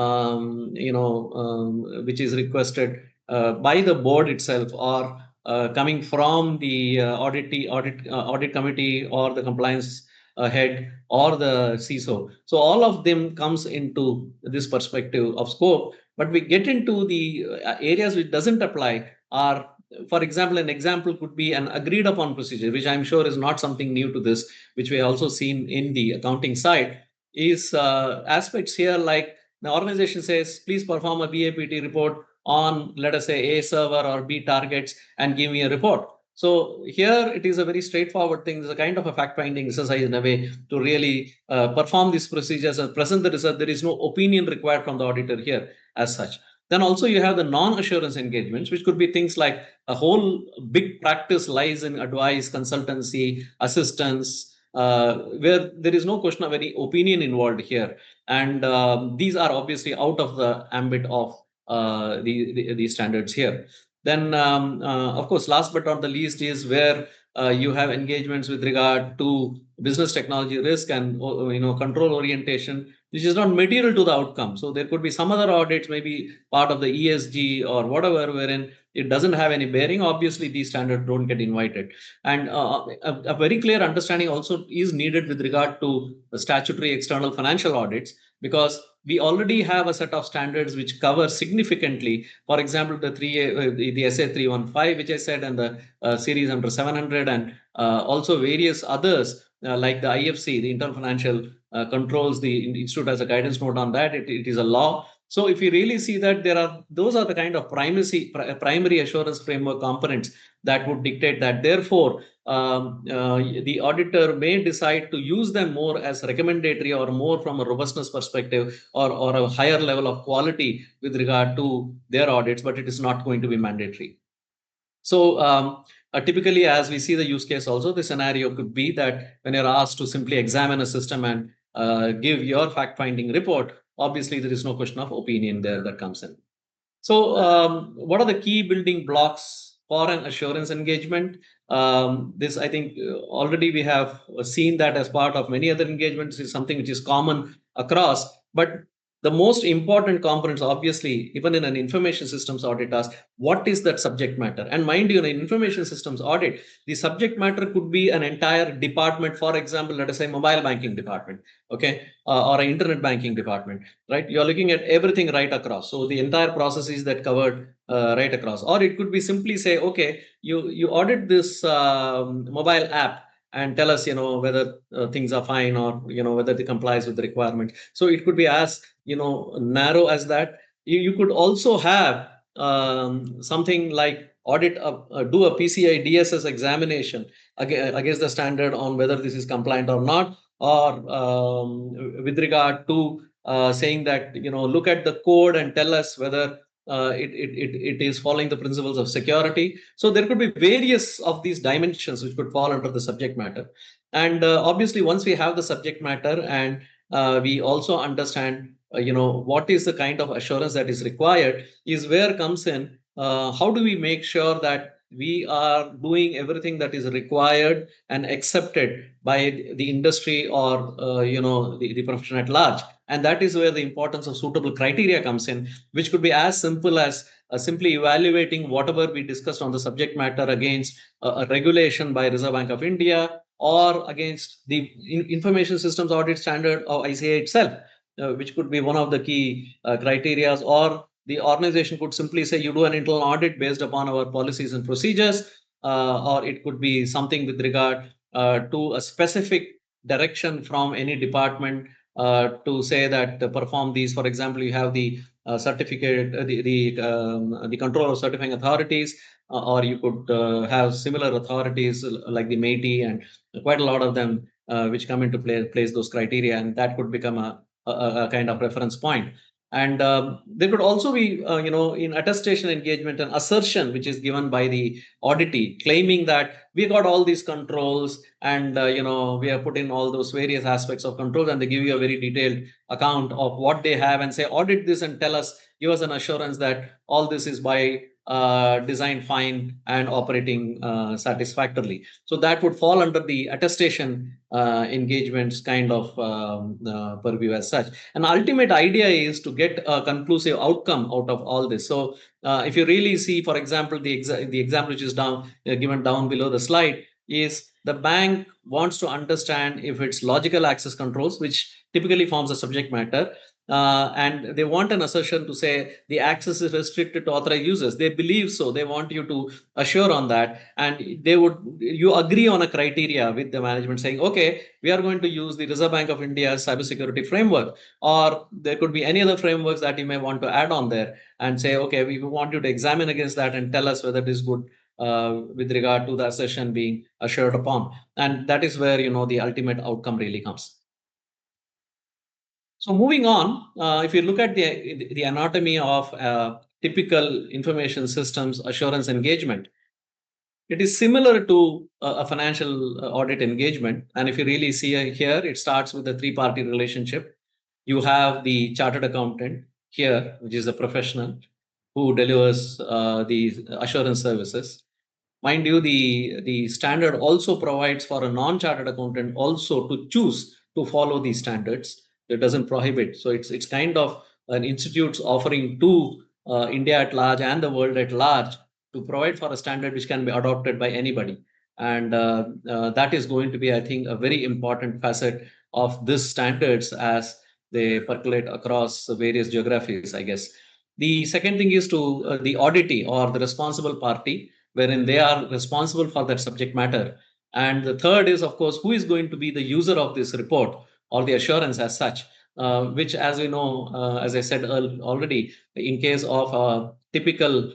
is requested by the board itself, or coming from the audit committee, or the compliance head, or the CISO. So all of them comes into this perspective of scope. But we get into the areas which doesn't apply are, for example, an example could be an agreed upon procedure, which I'm sure is not something new to this, which we also seen in the accounting side, is aspects here like the organization says, please perform a BAPT report on, let us say, A server or B targets, and give me a report. So here it is a very straightforward thing. It's a kind of a fact-finding exercise in a way to really perform these procedures and present the result. There is no opinion required from the auditor here as such. Then also you have the non-assurance engagements, which could be things like a whole big practice lies in advice, consultancy, assistance, where there is no question of any opinion involved here. And these are obviously out of the ambit of the standards here. Then, of course, last but not the least is where you have engagements with regard to business technology risk and control orientation, which is not material to the outcome. So there could be some other audits, maybe part of the ESG or whatever, wherein it doesn't have any bearing. Obviously, these standards don't get invited. And a very clear understanding also is needed with regard to the statutory external financial audits, because we already have a set of standards which cover significantly. For example, the SA 315, which I said, and the series under 700, and also various others like the IFC, the Internal Financial Controls. The institute has a guidance note on that. It is a law. So if you really see that those are the kind of primary assurance framework components that would dictate that. Therefore, the auditor may decide to use them more as recommendatory or more from a robustness perspective, or a higher level of quality with regard to their audits, but it is not going to be mandatory. So typically, as we see the use case also, the scenario could be that when you're asked to simply examine a system and give your fact-finding report, obviously there is no question of opinion there that comes in. So what are the key building blocks for an assurance engagement? This, I think, already we have seen that as part of many other engagements is something which is common across. But the most important components, obviously, even in an information systems audit, ask what is that subject matter? And mind you, in an information systems audit, the subject matter could be an entire department. For example, let us say mobile banking department, okay, or an internet banking department, right? You're looking at everything right across. So the entire processes that covered right across. Or it could be simply say, okay, you audit this mobile app and tell us, whether things are fine, or whether they complies with the requirement. So it could be as narrow as that. You could also have something like audit do a PCI DSS examination against the standard on whether this is compliant or not, or with regard to saying that look at the code and tell us whether it is following the principles of security. So there could be various of these dimensions which could fall under the subject matter. And obviously, once we have the subject matter, and we also understand what is the kind of assurance that is required, is where comes in how do we make sure that we are doing everything that is required and accepted by the industry, or the profession at large. And that is where the importance of suitable criteria comes in, which could be as simple as simply evaluating whatever we discussed on the subject matter against a regulation by Reserve Bank of India, or against the information systems audit standard or ICA itself, which could be one of the key criteria. Or the organization could simply say you do an internal audit based upon our policies and procedures, or it could be something with regard to a specific direction from any department to say that perform these. For example, you have the certificate, the control of certifying authorities, or you could have similar authorities like the MATI, and quite a lot of them which come into play, place those criteria, and that could become a kind of reference point. And there could also be, in attestation engagement, an assertion which is given by the auditee, claiming that we got all these controls, and we have put in all those various aspects of controls, and they give you a very detailed account of what they have, and say audit this and tell us, give us an assurance that all this is by design fine and operating satisfactorily. So that would fall under the attestation engagements kind of purview as such. And ultimate idea is to get a conclusive outcome out of all this. So if you really see, for example, the example which is given down below the slide, is the bank wants to understand if it's logical access controls, which typically forms a subject matter, and they want an assertion to say the access is restricted to authorized users. They believe so. They want you to assure on that, and you agree on a criteria with the management saying, okay, we are going to use the Reserve Bank of India's cybersecurity framework, or there could be any other frameworks that you may want to add on there, and say, okay, we want you to examine against that and tell us whether it is good with regard to the assertion being assured upon. And that is where the ultimate outcome really comes. So moving on, if you look at the anatomy of typical information systems assurance engagement, it is similar to a financial audit engagement. And if you really see here, it starts with a three-party relationship. You have the chartered accountant here, which is a professional who delivers the assurance services. Mind you, the standard also provides for a non-chartered accountant also to choose to follow these standards. It doesn't prohibit. So it's kind of an institute's offering to India at large and the world at large to provide for a standard which can be adopted by anybody. And that is going to be, I think, a very important facet of this standards, as they percolate across various geographies, I guess. The second thing is to the auditee or the responsible party, wherein they are responsible for that subject matter. And the third is, of course, who is going to be the user of this report or the assurance as such, which, as we know, as I said already, in case of a typical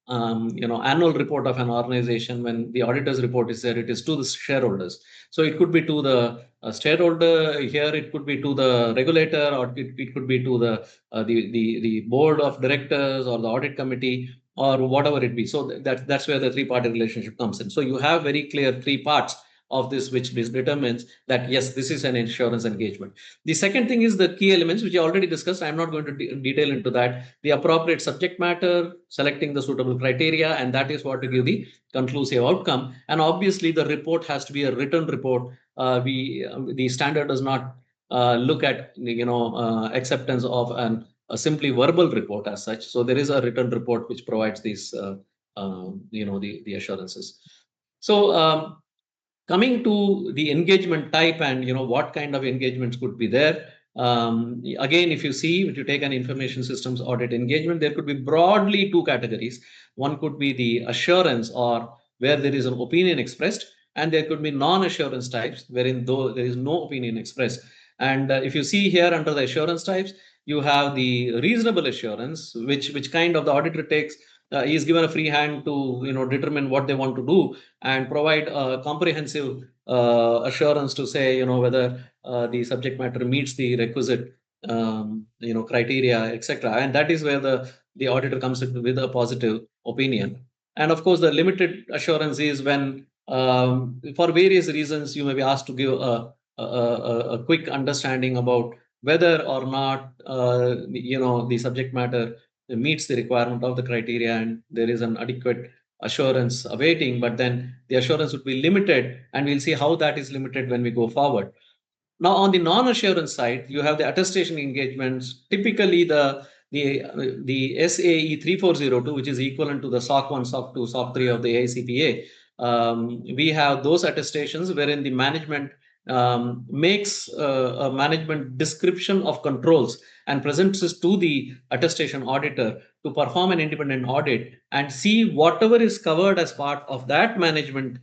annual report of an organization, when the auditor's report is there, it is to the shareholders. So it could be to the shareholder here, it could be to the regulator, or it could be to the board of directors or the audit committee or whatever it be. So that's where the three-party relationship comes in. So you have very clear three parts of this, which determines that yes, this is an insurance engagement. The second thing is the key elements, which I already discussed. I'm not going to detail into that. The appropriate subject matter, selecting the suitable criteria, and that is what to give the conclusive outcome. And obviously, the report has to be a written report. The standard does not look at acceptance of a simply verbal report as such. So there is a written report which provides these the assurances. So coming to the engagement type and what kind of engagements could be there. Again, if you take an information systems audit engagement, there could be broadly two categories. One could be the assurance, or where there is an opinion expressed, and there could be non-assurance types, wherein though there is no opinion expressed. And if you see here under the assurance types, you have the reasonable assurance, which kind of the auditor takes. He is given a free hand to determine what they want to do and provide a comprehensive assurance to say whether the subject matter meets the requisite criteria, etc. And that is where the auditor comes in with a positive opinion. And of course, the limited assurance is when, for various reasons, you may be asked to give a quick understanding about whether or not the subject matter meets the requirement of the criteria, and there is an adequate assurance awaiting, but then the assurance would be limited, and we'll see how that is limited when we go forward. Now, on the non-assurance side, you have the attestation engagements, typically the SAE 3402, which is equivalent to the SOC 1, SOC 2, SOC 3 of the AICPA. We have those attestations wherein the management makes a management description of controls and presents this to the attestation auditor to perform an independent audit and see whatever is covered as part of that management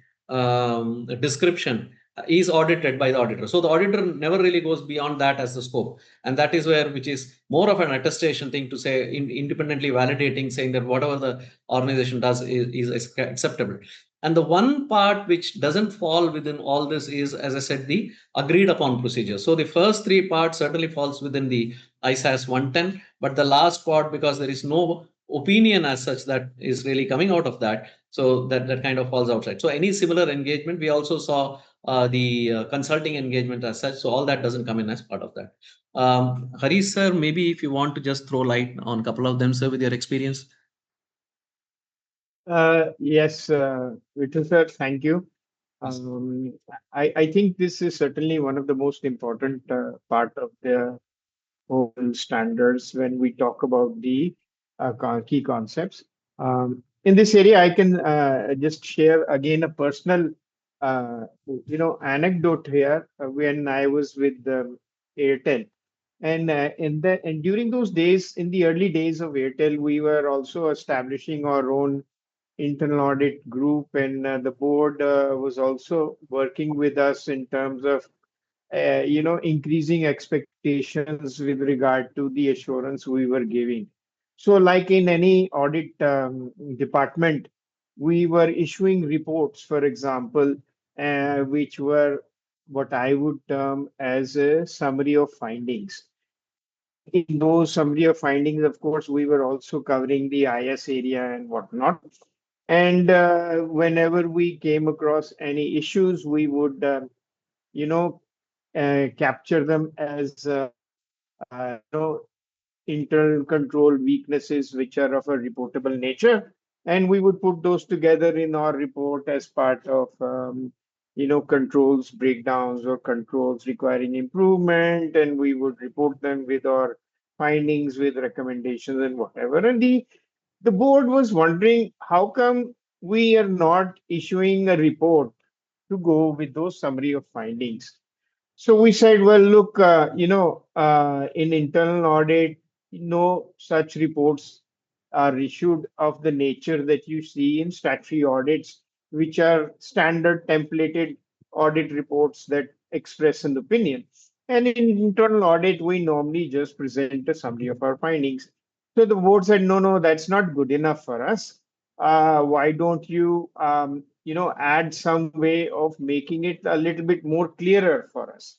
description is audited by the auditor. So the auditor never really goes beyond that as the scope. And that is which is more of an attestation thing to say, independently validating, saying that whatever the organization does is acceptable. And the one part which doesn't fall within all this is, as I said, the agreed upon procedure. So the first three parts certainly falls within the ISAS 110, but the last part, because there is no opinion as such that is really coming out of that, so that kind of falls outside. So any similar engagement, we also saw the consulting engagement as such. So all that doesn't come in as part of that. Harish sir, maybe if you want to just throw light on a couple of them, sir, with your experience. Yes, Vittal sir, thank you. I think this is certainly one of the most important part of the whole standards when we talk about the key concepts. In this area, I can just share again a personal, anecdote here when I was with Airtel. And during those days, in the early days of Airtel, we were also establishing our own internal audit group, and the board was also working with us in terms of increasing expectations with regard to the assurance we were giving. So, like in any audit department, we were issuing reports, for example, which were what I would term as a summary of findings. And in those summary of findings, of course, we were also covering the IS area and whatnot. And whenever we came across any issues, we would, you know, capture them as internal control weaknesses which are of a reportable nature, and we would put those together in our report as part of controls breakdowns or controls requiring improvement, and we would report them with our findings, with recommendations and whatever. And the board was wondering how come we are not issuing a report to go with those summary of findings. So we said, well, look, in internal audit, no such reports are issued of the nature that you see in statutory audits, which are standard templated audit reports that express an opinion. And in internal audit, we normally just present a summary of our findings. So the board said, no, no, that's not good enough for us. Why don't you, add some way of making it a little bit more clearer for us?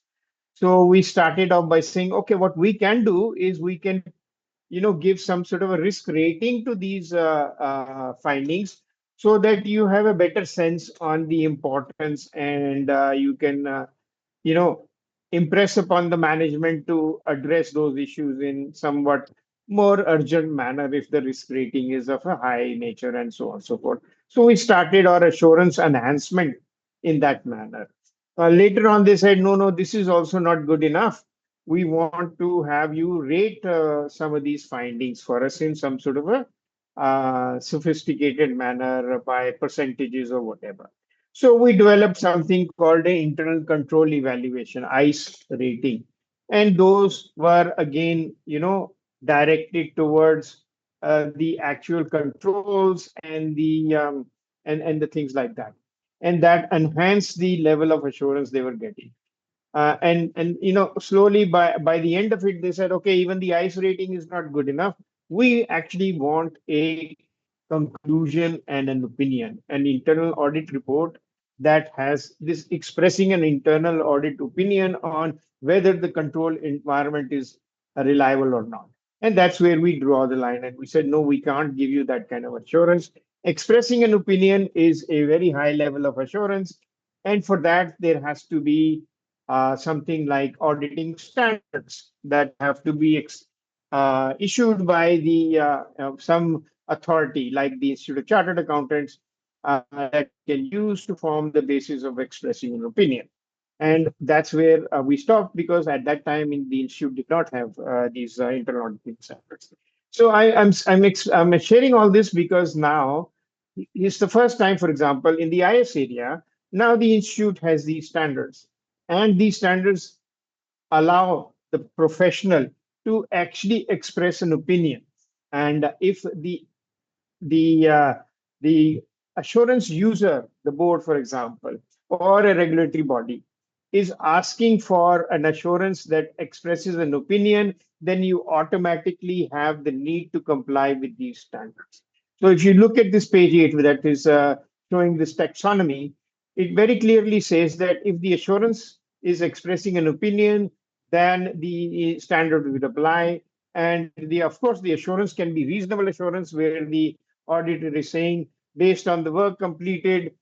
So we started off by saying, okay, what we can do is we can, give some sort of a risk rating to these findings so that you have a better sense on the importance, and you can you know, impress upon the management to address those issues in somewhat more urgent manner if the risk rating is of a high nature and so on and so forth. So we started our assurance enhancement in that manner. Later on, they said, no, no, this is also not good enough. We want to have you rate some of these findings for us in some sort of a sophisticated manner by percentages or whatever. So we developed something called an internal control evaluation, ICE rating. And those were again, directed towards the actual controls and the things like that. And that enhanced the level of assurance they were getting. And slowly by the end of it, they said, okay, even the ICE rating is not good enough. We actually want a conclusion and an opinion, an internal audit report that has this expressing an internal audit opinion on whether the control environment is reliable or not. And that's where we draw the line. And we said, no, we can't give you that kind of assurance. Expressing an opinion is a very high level of assurance. And for that, there has to be something like auditing standards that have to be issued by the some authority like the Institute of Chartered Accountants that we can use to form the basis of expressing an opinion. And that's where we stopped because at that time in the institute did not have these internal auditing standards. So I'm sharing all this because now it's the first time, for example, in the IS area, now the institute has these standards, and these standards allow the professional to actually express an opinion. And if the uh, the assurance user, the board, for example, or a regulatory body, is asking for an assurance that expresses an opinion, then you automatically have the need to comply with these standards. So if you look at this page 8 that is showing this taxonomy, it very clearly says that if the assurance is expressing an opinion, then the standard would apply. And of course, the assurance can be reasonable assurance where the auditor is saying, based on the work completed,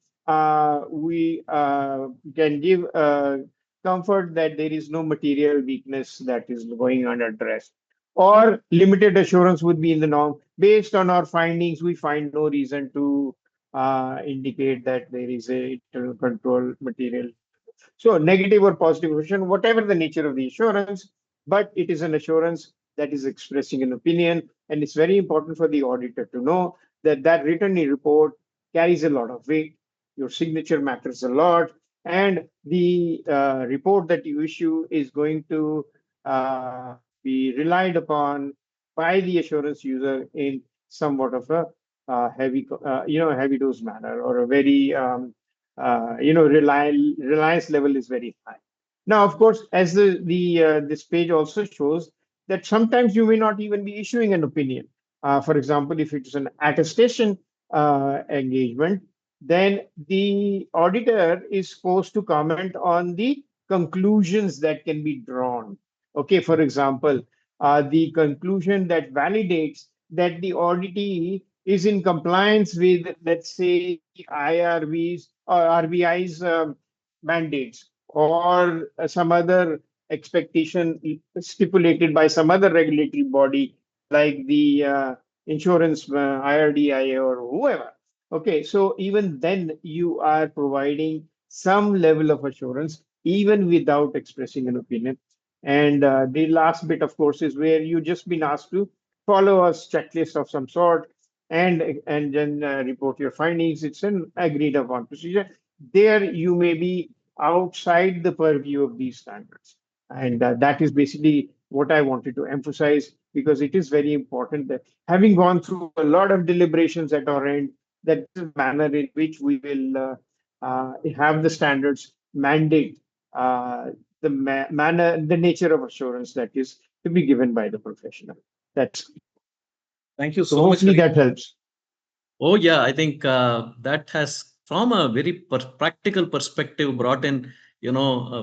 we can give comfort that there is no material weakness that is going unaddressed. Or limited assurance would be in the norm. Based on our findings, we find no reason to indicate that there is a internal control material. So negative or positive assurance, whatever the nature of the assurance, but it is an assurance that is expressing an opinion. And it's very important for the auditor to know that that written report carries a lot of weight. Your signature matters a lot. And the report that you issue is going to be relied upon by the assurance user in somewhat of a heavy dose manner or a very reliance level is very high. Now, of course, as the this page also shows that sometimes you may not even be issuing an opinion. For example, if it's an attestation engagement, then the auditor is supposed to comment on the conclusions that can be drawn. Okay, for example, the conclusion that validates that the auditee is in compliance with, let's say, IRB's or RBI's mandates or some other expectation stipulated by some other regulatory body like the insurance IRDIA or whoever. Okay, so even then you are providing some level of assurance even without expressing an opinion. And the last bit, of course, is where you just been asked to follow a checklist of some sort and then report your findings. It's an agreed upon procedure. There you may be outside the purview of these standards. And that is basically what I wanted to emphasize, because it is very important that, having gone through a lot of deliberations at our end, that this is the manner in which we will have the standards mandate the manner, the nature of assurance that is to be given by the professional. That's Thank you so. so much, Hopefully Hari. that helps. Oh, yeah, I think that has, from a very practical perspective, brought in,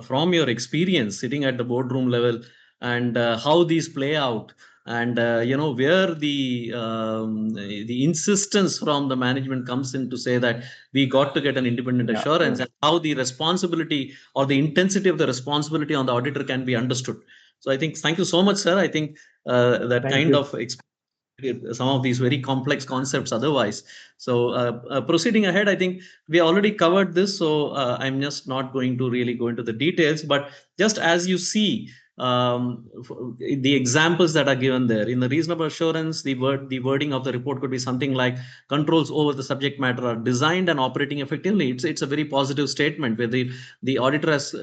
from your experience sitting at the boardroom level, and how these play out, and where the insistence from the management comes in to say that we got to get an independent Yeah, assurance, yeah. and how the responsibility or the intensity of the responsibility on the auditor can be understood. So I think, thank you so much, sir. I think that Thank kind you. of some of these very complex concepts otherwise. So proceeding ahead, I think we already covered this, so I'm just not going to really go into the details, but just as you see, the examples that are given there in the reasonable assurance, the wording of the report could be something like controls over the subject matter are designed and operating effectively. It's a very positive statement where the auditor has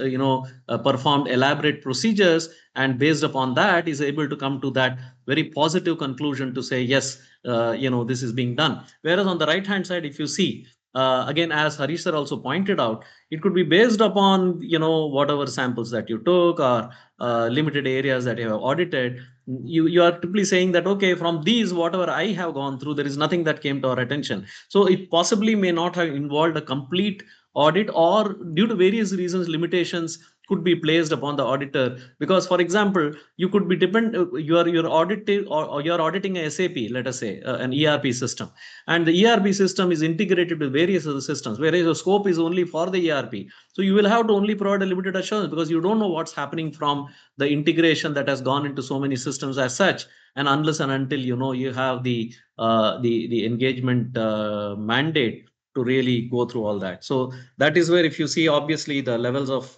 performed elaborate procedures, and based upon that is able to come to that very positive conclusion to say yes, this is being done. Whereas on the right hand side, if you see, again, as Harish sir also pointed out, it could be based upon whatever samples that you took, or limited areas that you have audited. You are typically saying that, okay, from these whatever I have gone through, there is nothing that came to our attention. So it possibly may not have involved a complete audit, or due to various reasons, limitations could be placed upon the auditor. Because, for example, you could be you're auditing, or you're auditing a SAP, let us say, an ERP system, and the ERP system is integrated with various other systems, whereas the scope is only for the ERP. So you will have to only provide a limited assurance, because you don't know what's happening from the integration that has gone into so many systems as such. And unless and until you have the engagement mandate to really go through all that. So that is where, if you see, obviously the levels of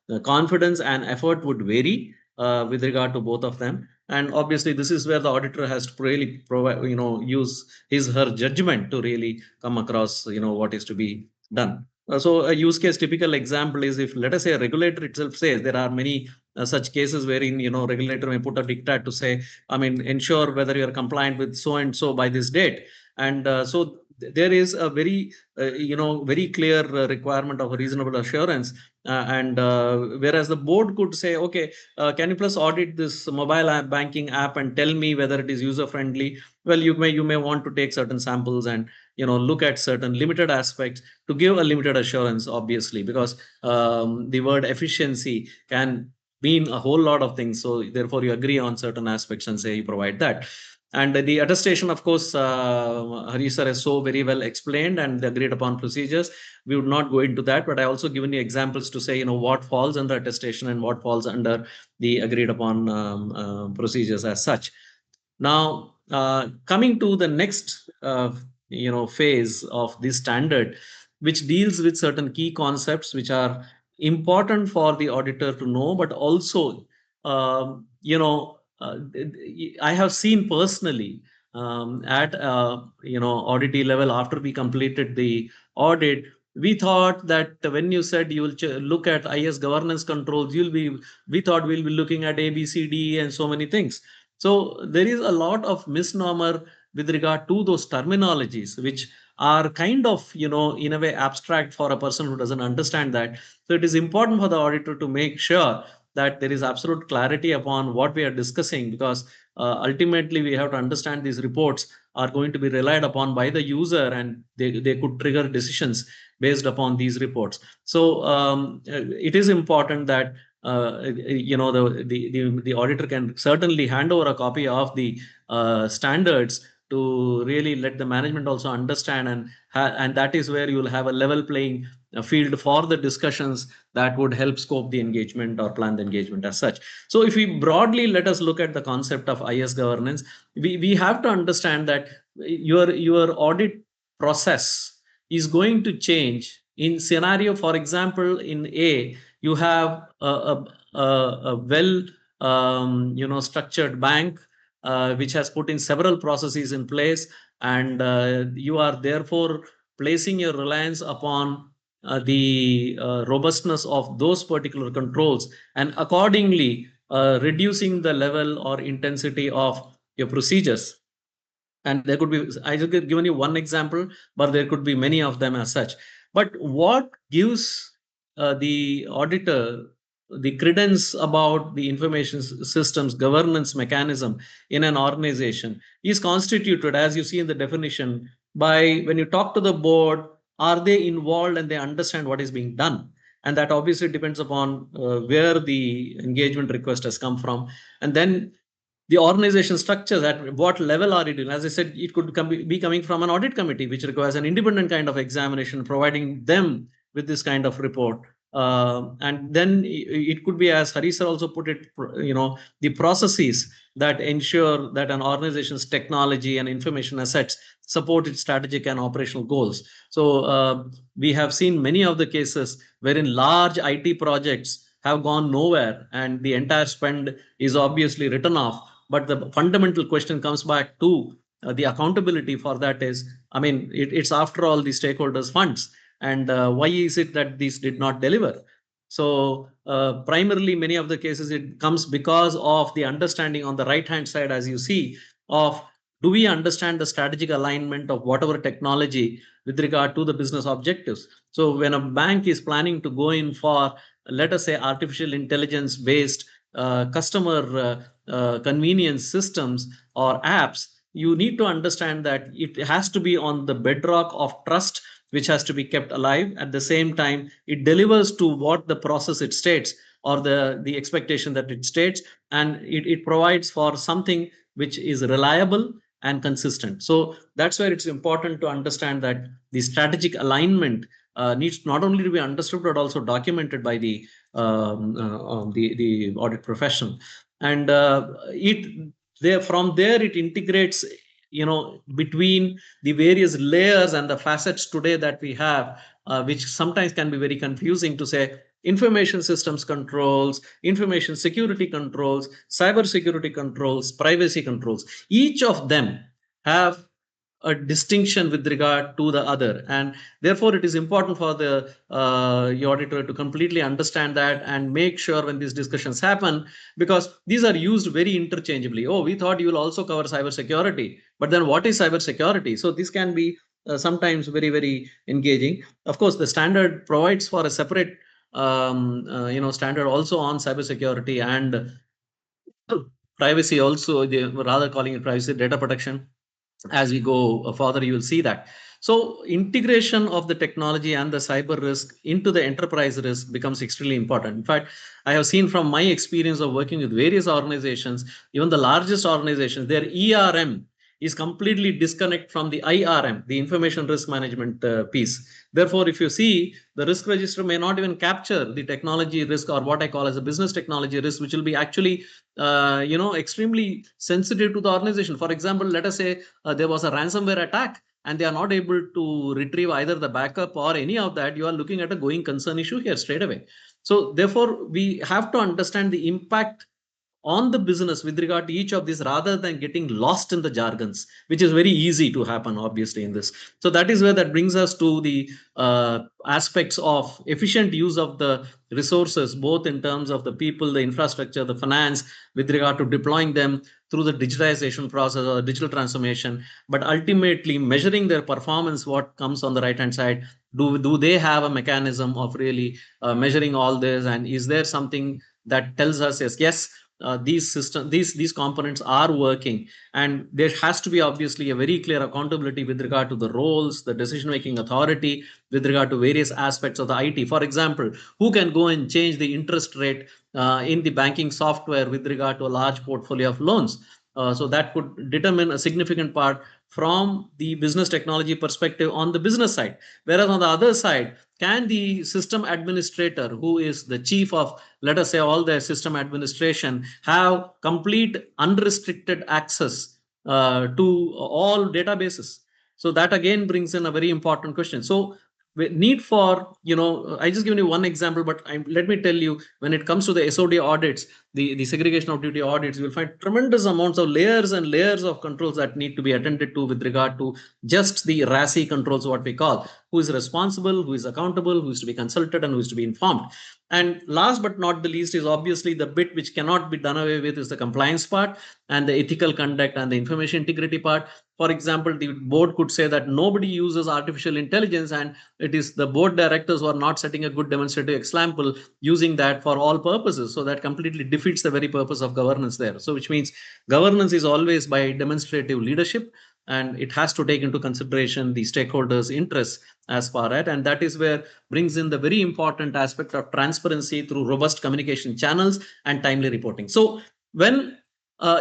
the confidence and effort would vary with regard to both of them. And obviously, this is where the auditor has to really provide, use his her judgment to really come across, what is to be done. So a use case typical example is, if let us say a regulator itself says, there are many such cases wherein regulator may put a diktat to say, I mean, ensure whether you are compliant with so and so by this date. And so there is a very very clear requirement of a reasonable assurance, and whereas the board could say, okay, can you please audit this mobile app, banking app, and tell me whether it is user friendly. Well, you may want to take certain samples and look at certain limited aspects to give a limited assurance, obviously, because the word efficiency can mean a whole lot of things. So therefore you agree on certain aspects and say you provide that. And the attestation, of course, Harish sir has so very well explained, and the agreed upon procedures. We would not go into that, but I also given you examples to say, what falls under attestation and what falls under the agreed upon procedures as such. Now, coming to the next, phase of this standard, which deals with certain key concepts which are important for the auditor to know, but also, I have seen personally at auditee level, after we completed the audit, we thought that when you said you will look at IS governance controls, we thought we'll be looking at A, B, C, D, and so many things. So there is a lot of misnomer with regard to those terminologies, which are kind of, in a way abstract for a person who doesn't understand that. So it is important for the auditor to make sure that there is absolute clarity upon what we are discussing, because ultimately we have to understand these reports are going to be relied upon by the user, and they could trigger decisions based upon these reports. So it is important that the auditor can certainly hand over a copy of the standards to really let the management also understand, and that is where you will have a level playing field for the discussions that would help scope the engagement or plan the engagement as such. So if we broadly let us look at the concept of IS governance, we have to understand that your audit process is going to change in scenario. For example, in A, you have a well structured bank which has put in several processes in place, and you are therefore placing your reliance upon the robustness of those particular controls, and accordingly reducing the level or intensity of your procedures. And there could be, I just given you one example, but there could be many of them as such. But what gives the auditor the credence about the information systems governance mechanism in an organization is constituted, as you see in the definition, by when you talk to the board, are they involved and they understand what is being done? And that obviously depends upon where the engagement request has come from. And then the organization structures, at what level are you doing? As I said, it could be coming from an audit committee, which requires an independent kind of examination, providing them with this kind of report. And then it could be, as Hari sir also put it, the processes that ensure that an organization's technology and information assets support its strategic and operational goals. So we have seen many of the cases wherein large IT projects have gone nowhere and the entire spend is obviously written off. But the fundamental question comes back to the accountability for that is, I mean, it's after all the stakeholders' funds. And why is it that these did not deliver? So primarily, many of the cases, it comes because of the understanding on the right-hand side, as you see, of do we understand the strategic alignment of whatever technology with regard to the business objectives? So when a bank is planning to go in for, let us say, artificial intelligence based customer convenience systems or apps, you need to understand that it has to be on the bedrock of trust, which has to be kept alive. At the same time, it delivers to what the process it states, or the expectation that it states, and it provides for something which is reliable and consistent. So that's where it's important to understand that the strategic alignment needs not only to be understood but also documented by the audit professional. And it there from there it integrates, between the various layers and the facets today that we have, which sometimes can be very confusing to say information systems controls, information security controls, cyber security controls, privacy controls. Each of them have a distinction with regard to the other, and therefore it is important for the auditor to completely understand that and make sure when these discussions happen, because these are used very interchangeably. Oh, we thought you will also cover cyber security, but then what is cyber security? So this can be sometimes very, very engaging. Of course, the standard provides for a separate standard also on cyber security and privacy also, rather calling it privacy, data protection. As we go further, you will see that. So integration of the technology and the cyber risk into the enterprise risk becomes extremely important. In fact, I have seen from my experience of working with various organizations, even the largest organizations, their ERM is completely disconnect from the IRM, the information risk management piece. Therefore, if you see, the risk register may not even capture the technology risk, or what I call as a business technology risk, which will be actually extremely sensitive to the organization. For example, let us say there was a ransomware attack and they are not able to retrieve either the backup or any of that. You are looking at a going concern issue here straight away. So therefore, we have to understand the impact on the business with regard to each of these, rather than getting lost in the jargons, which is very easy to happen obviously in this. So that is where that brings us to the aspects of efficient use of the resources, both in terms of the people, the infrastructure, the finance, with regard to deploying them through the digitization process or digital transformation, but ultimately measuring their performance. What comes on the right hand side, do they have a mechanism of really measuring all this, and is there something that tells us yes, these components are working? And there has to be obviously a very clear accountability with regard to the roles, the decision making authority with regard to various aspects of the IT. For example, who can go and change the interest rate in the banking software with regard to a large portfolio of loans? So that could determine a significant part from the business technology perspective on the business side. Whereas on the other side, can the system administrator, who is the chief of, let us say, all the system administration, have complete unrestricted access to all databases? So that again brings in a very important question. So need for, I just given you one example, but let me tell you, when it comes to the SOD audits, the segregation of duty audits, you will find tremendous amounts of layers and layers of controls that need to be attended to with regard to just the RASI controls, what we call, who is responsible, who is accountable, who is to be consulted, and who is to be informed. And last but not the least is obviously the bit which cannot be done away with is the compliance part and the ethical conduct and the information integrity part. For example, the board could say that nobody uses artificial intelligence, and it is the board directors who are not setting a good demonstrative example using that for all purposes. So that completely defeats the very purpose of governance there. So which means governance is always by demonstrative leadership, and it has to take into consideration the stakeholders' interests as far as, and that is where brings in the very important aspect of transparency through robust communication channels and timely reporting. So when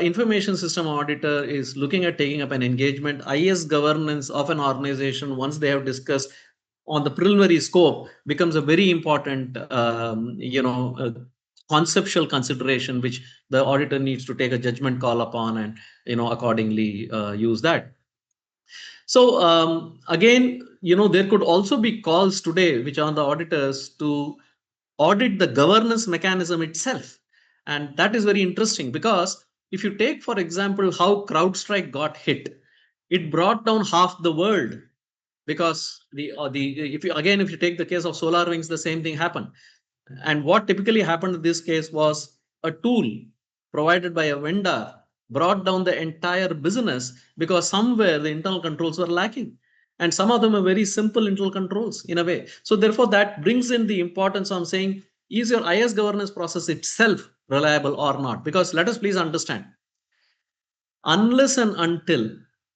information system auditor is looking at taking up an engagement, IS governance of an organization, once they have discussed on the preliminary scope, becomes a very important, conceptual consideration, which the auditor needs to take a judgment call upon and, accordingly use that. So again, there could also be calls today, which are on the auditors to audit the governance mechanism itself. And that is very interesting because if you take, for example, how CrowdStrike got hit, it brought down half the world because if you take the case of SolarWinds, the same thing happened. And what typically happened in this case was a tool provided by a vendor brought down the entire business because somewhere the internal controls were lacking. And some of them are very simple internal controls in a way. So therefore, that brings in the importance on saying, is your IS governance process itself reliable or not? Because let us please understand, unless and until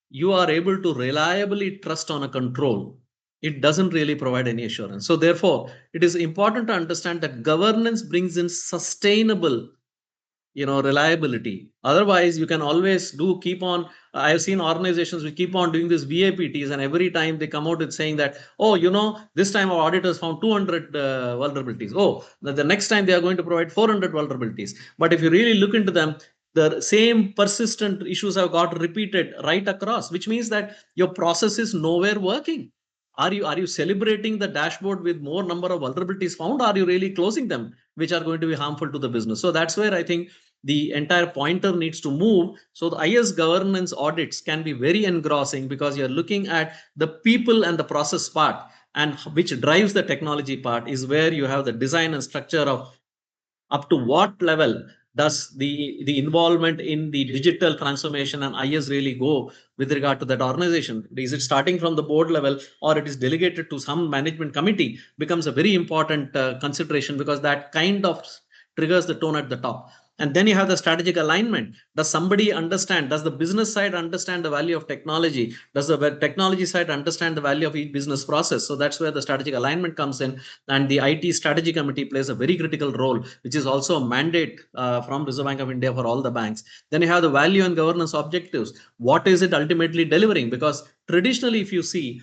you are able to reliably trust on a control, it doesn't really provide any assurance. So therefore, it is important to understand that governance brings in sustainable reliability. Otherwise, you can always keep on. I have seen organizations which keep on doing this VAPTs, and every time they come out with saying that, oh, this time our auditors found 200 vulnerabilities. Oh, the next time they are going to provide 400 vulnerabilities. But if you really look into them, the same persistent issues have got repeated right across, which means that your process is nowhere working. Are you celebrating the dashboard with more number of vulnerabilities found? Or are you really closing them, which are going to be harmful to the business? So that's where I think the entire pointer needs to move. So the IS governance audits can be very engrossing because you're looking at the people and the process part, and which drives the technology part is where you have the design and structure of up to what level does the involvement in the digital transformation and IS really go with regard to that organization? Is it starting from the board level or it is delegated to some management committee? Becomes a very important consideration because that kind of triggers the tone at the top. And then you have the strategic alignment. Does somebody understand? Does the business side understand the value of technology? Does the technology side understand the value of each business process? So that's where the strategic alignment comes in. And the IT strategy committee plays a very critical role, which is also a mandate from Reserve Bank of India for all the banks. Then you have the value and governance objectives. What is it ultimately delivering? Because traditionally, if you see,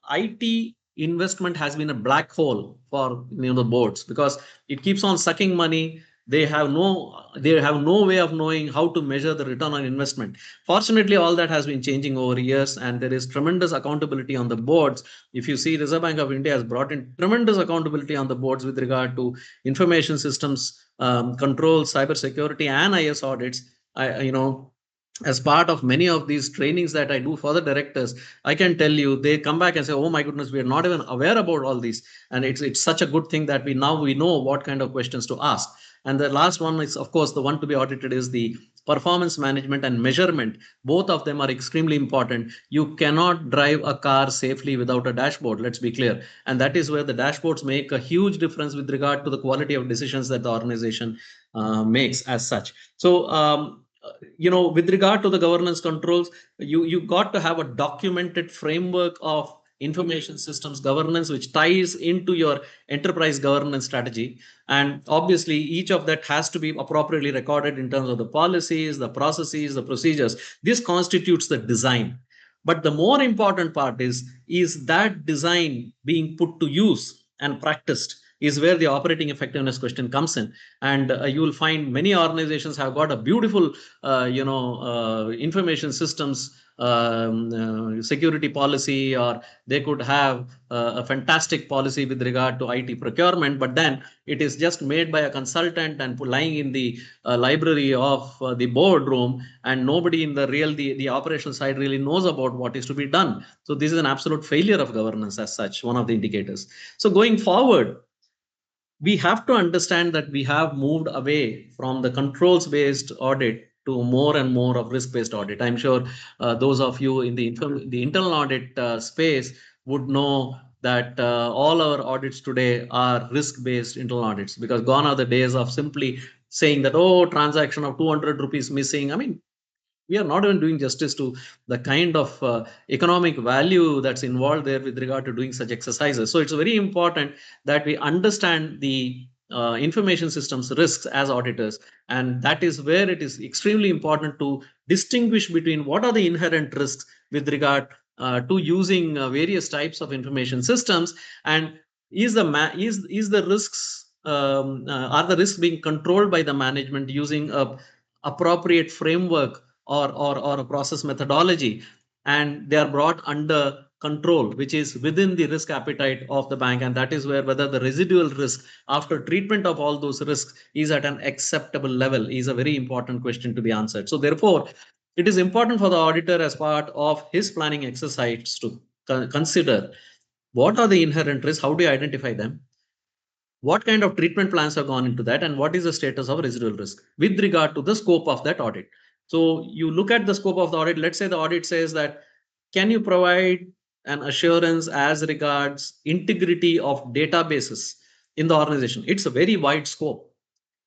IT investment has been a black hole for the boards because it keeps on sucking money. They have no way of knowing how to measure the return on investment. Fortunately, all that has been changing over years, and there is tremendous accountability on the boards. If you see, Reserve Bank of India has brought in tremendous accountability on the boards with regard to information systems, control, cyber security, and IS audits. As part of many of these trainings that I do for the directors, I can tell you they come back and say, "Oh my goodness, we are not even aware about all these," and it's such a good thing that we know what kind of questions to ask. And the last one is, of course, the one to be audited is the performance management and measurement. Both of them are extremely important. You cannot drive a car safely without a dashboard. Let's be clear, and that is where the dashboards make a huge difference with regard to the quality of decisions that the organization makes as such. So. With regard to the governance controls, you got to have a documented framework of information systems governance which ties into your enterprise governance strategy, and obviously each of that has to be appropriately recorded in terms of the policies, the processes, the procedures. This constitutes the design, but the more important part is that design being put to use and practiced is where the operating effectiveness question comes in. And you will find many organizations have got a beautiful information systems security policy, or they could have a fantastic policy with regard to IT procurement, but then it is just made by a consultant and lying in the library of the boardroom, and nobody in the operational side really knows about what is to be done. So this is an absolute failure of governance as such, one of the indicators. So going forward, we have to understand that we have moved away from the controls based audit to more and more of risk based audit. I'm sure those of you in the internal audit space would know that all our audits today are risk based internal audits, because gone are the days of simply saying that, oh, transaction of 200 rupees missing. I mean, we are not even doing justice to the kind of economic value that's involved there with regard to doing such exercises. So it's very important that we understand the information systems risks as auditors, and that is where it is extremely important to distinguish between what are the inherent risks with regard to using various types of information systems, and is the risks are the risks being controlled by the management using a appropriate framework or a process methodology, and they are brought under control, which is within the risk appetite of the bank. And that is where whether the residual risk after treatment of all those risks is at an acceptable level is a very important question to be answered. So therefore, it is important for the auditor as part of his planning exercise to consider what are the inherent risks, how do you identify them, what kind of treatment plans have gone into that, and what is the status of residual risk with regard to the scope of that audit. So you look at the scope of the audit. Let's say the audit says that, can you provide an assurance as regards integrity of databases in the organization? It's a very wide scope.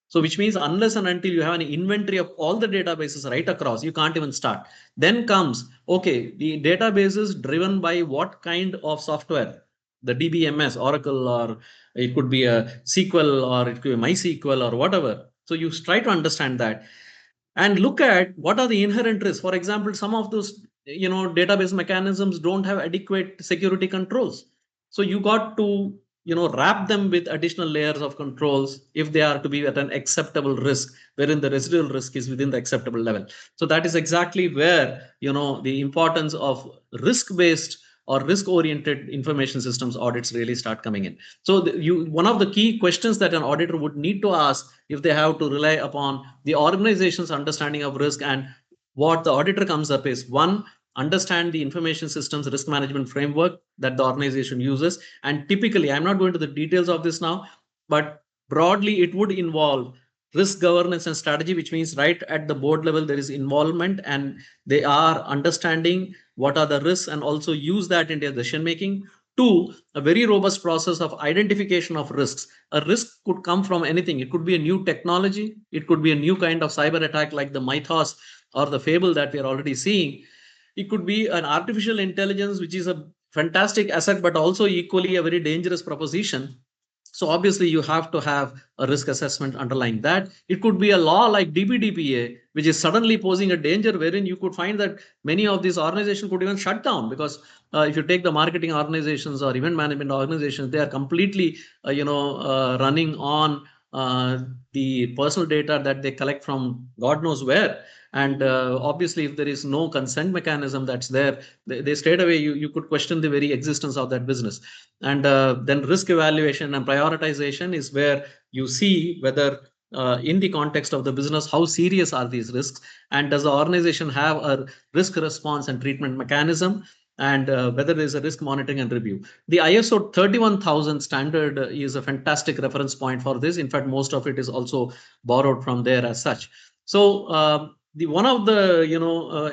So which means unless and until you have an inventory of all the databases right across, you can't even start. Then comes, okay, the databases driven by what kind of software? The DBMS, Oracle, or it could be a SQL, or it could be MySQL, or whatever. So you try to understand that and look at what are the inherent risks. For example, some of those database mechanisms don't have adequate security controls. So you got to wrap them with additional layers of controls if they are to be at an acceptable risk, wherein the residual risk is within the acceptable level. So that is exactly where the importance of risk based or risk oriented information systems audits really start coming in. So one of the key questions that an auditor would need to ask if they have to rely upon the organization's understanding of risk, and what the auditor comes up is, one, understand the information systems risk management framework that the organization uses. And typically, I'm not going to the details of this now, but broadly it would involve risk governance and strategy, which means right at the board level there is involvement and they are understanding what are the risks and also use that in their decision making. Two, a very robust process of identification of risks. A risk could come from anything. It could be a new technology, it could be a new kind of cyber attack like the mythos or the fable that we are already seeing. It could be an artificial intelligence, which is a fantastic asset but also equally a very dangerous proposition. So obviously you have to have a risk assessment underlying that. It could be a law like DPDPA, which is suddenly posing a danger, wherein you could find that many of these organizations could even shut down, because if you take the marketing organizations or event management organizations, they are completely running on the personal data that they collect from God knows where. And obviously, if there is no consent mechanism that's there, they straight away you could question the very existence of that business. And then risk evaluation and prioritization is where you see whether in the context of the business, how serious are these risks, and does the organization have a risk response and treatment mechanism, and whether there is a risk monitoring and review. The ISO 31000 standard is a fantastic reference point for this. In fact, most of it is also borrowed from there as such. So the one of the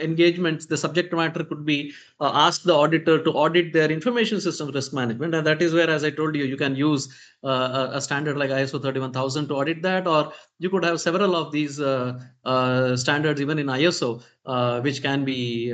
engagements, the subject matter could be ask the auditor to audit their information systems risk management, and that is where, as I told you, you can use a standard like ISO 31000 to audit that, or you could have several of these standards even in ISO which can be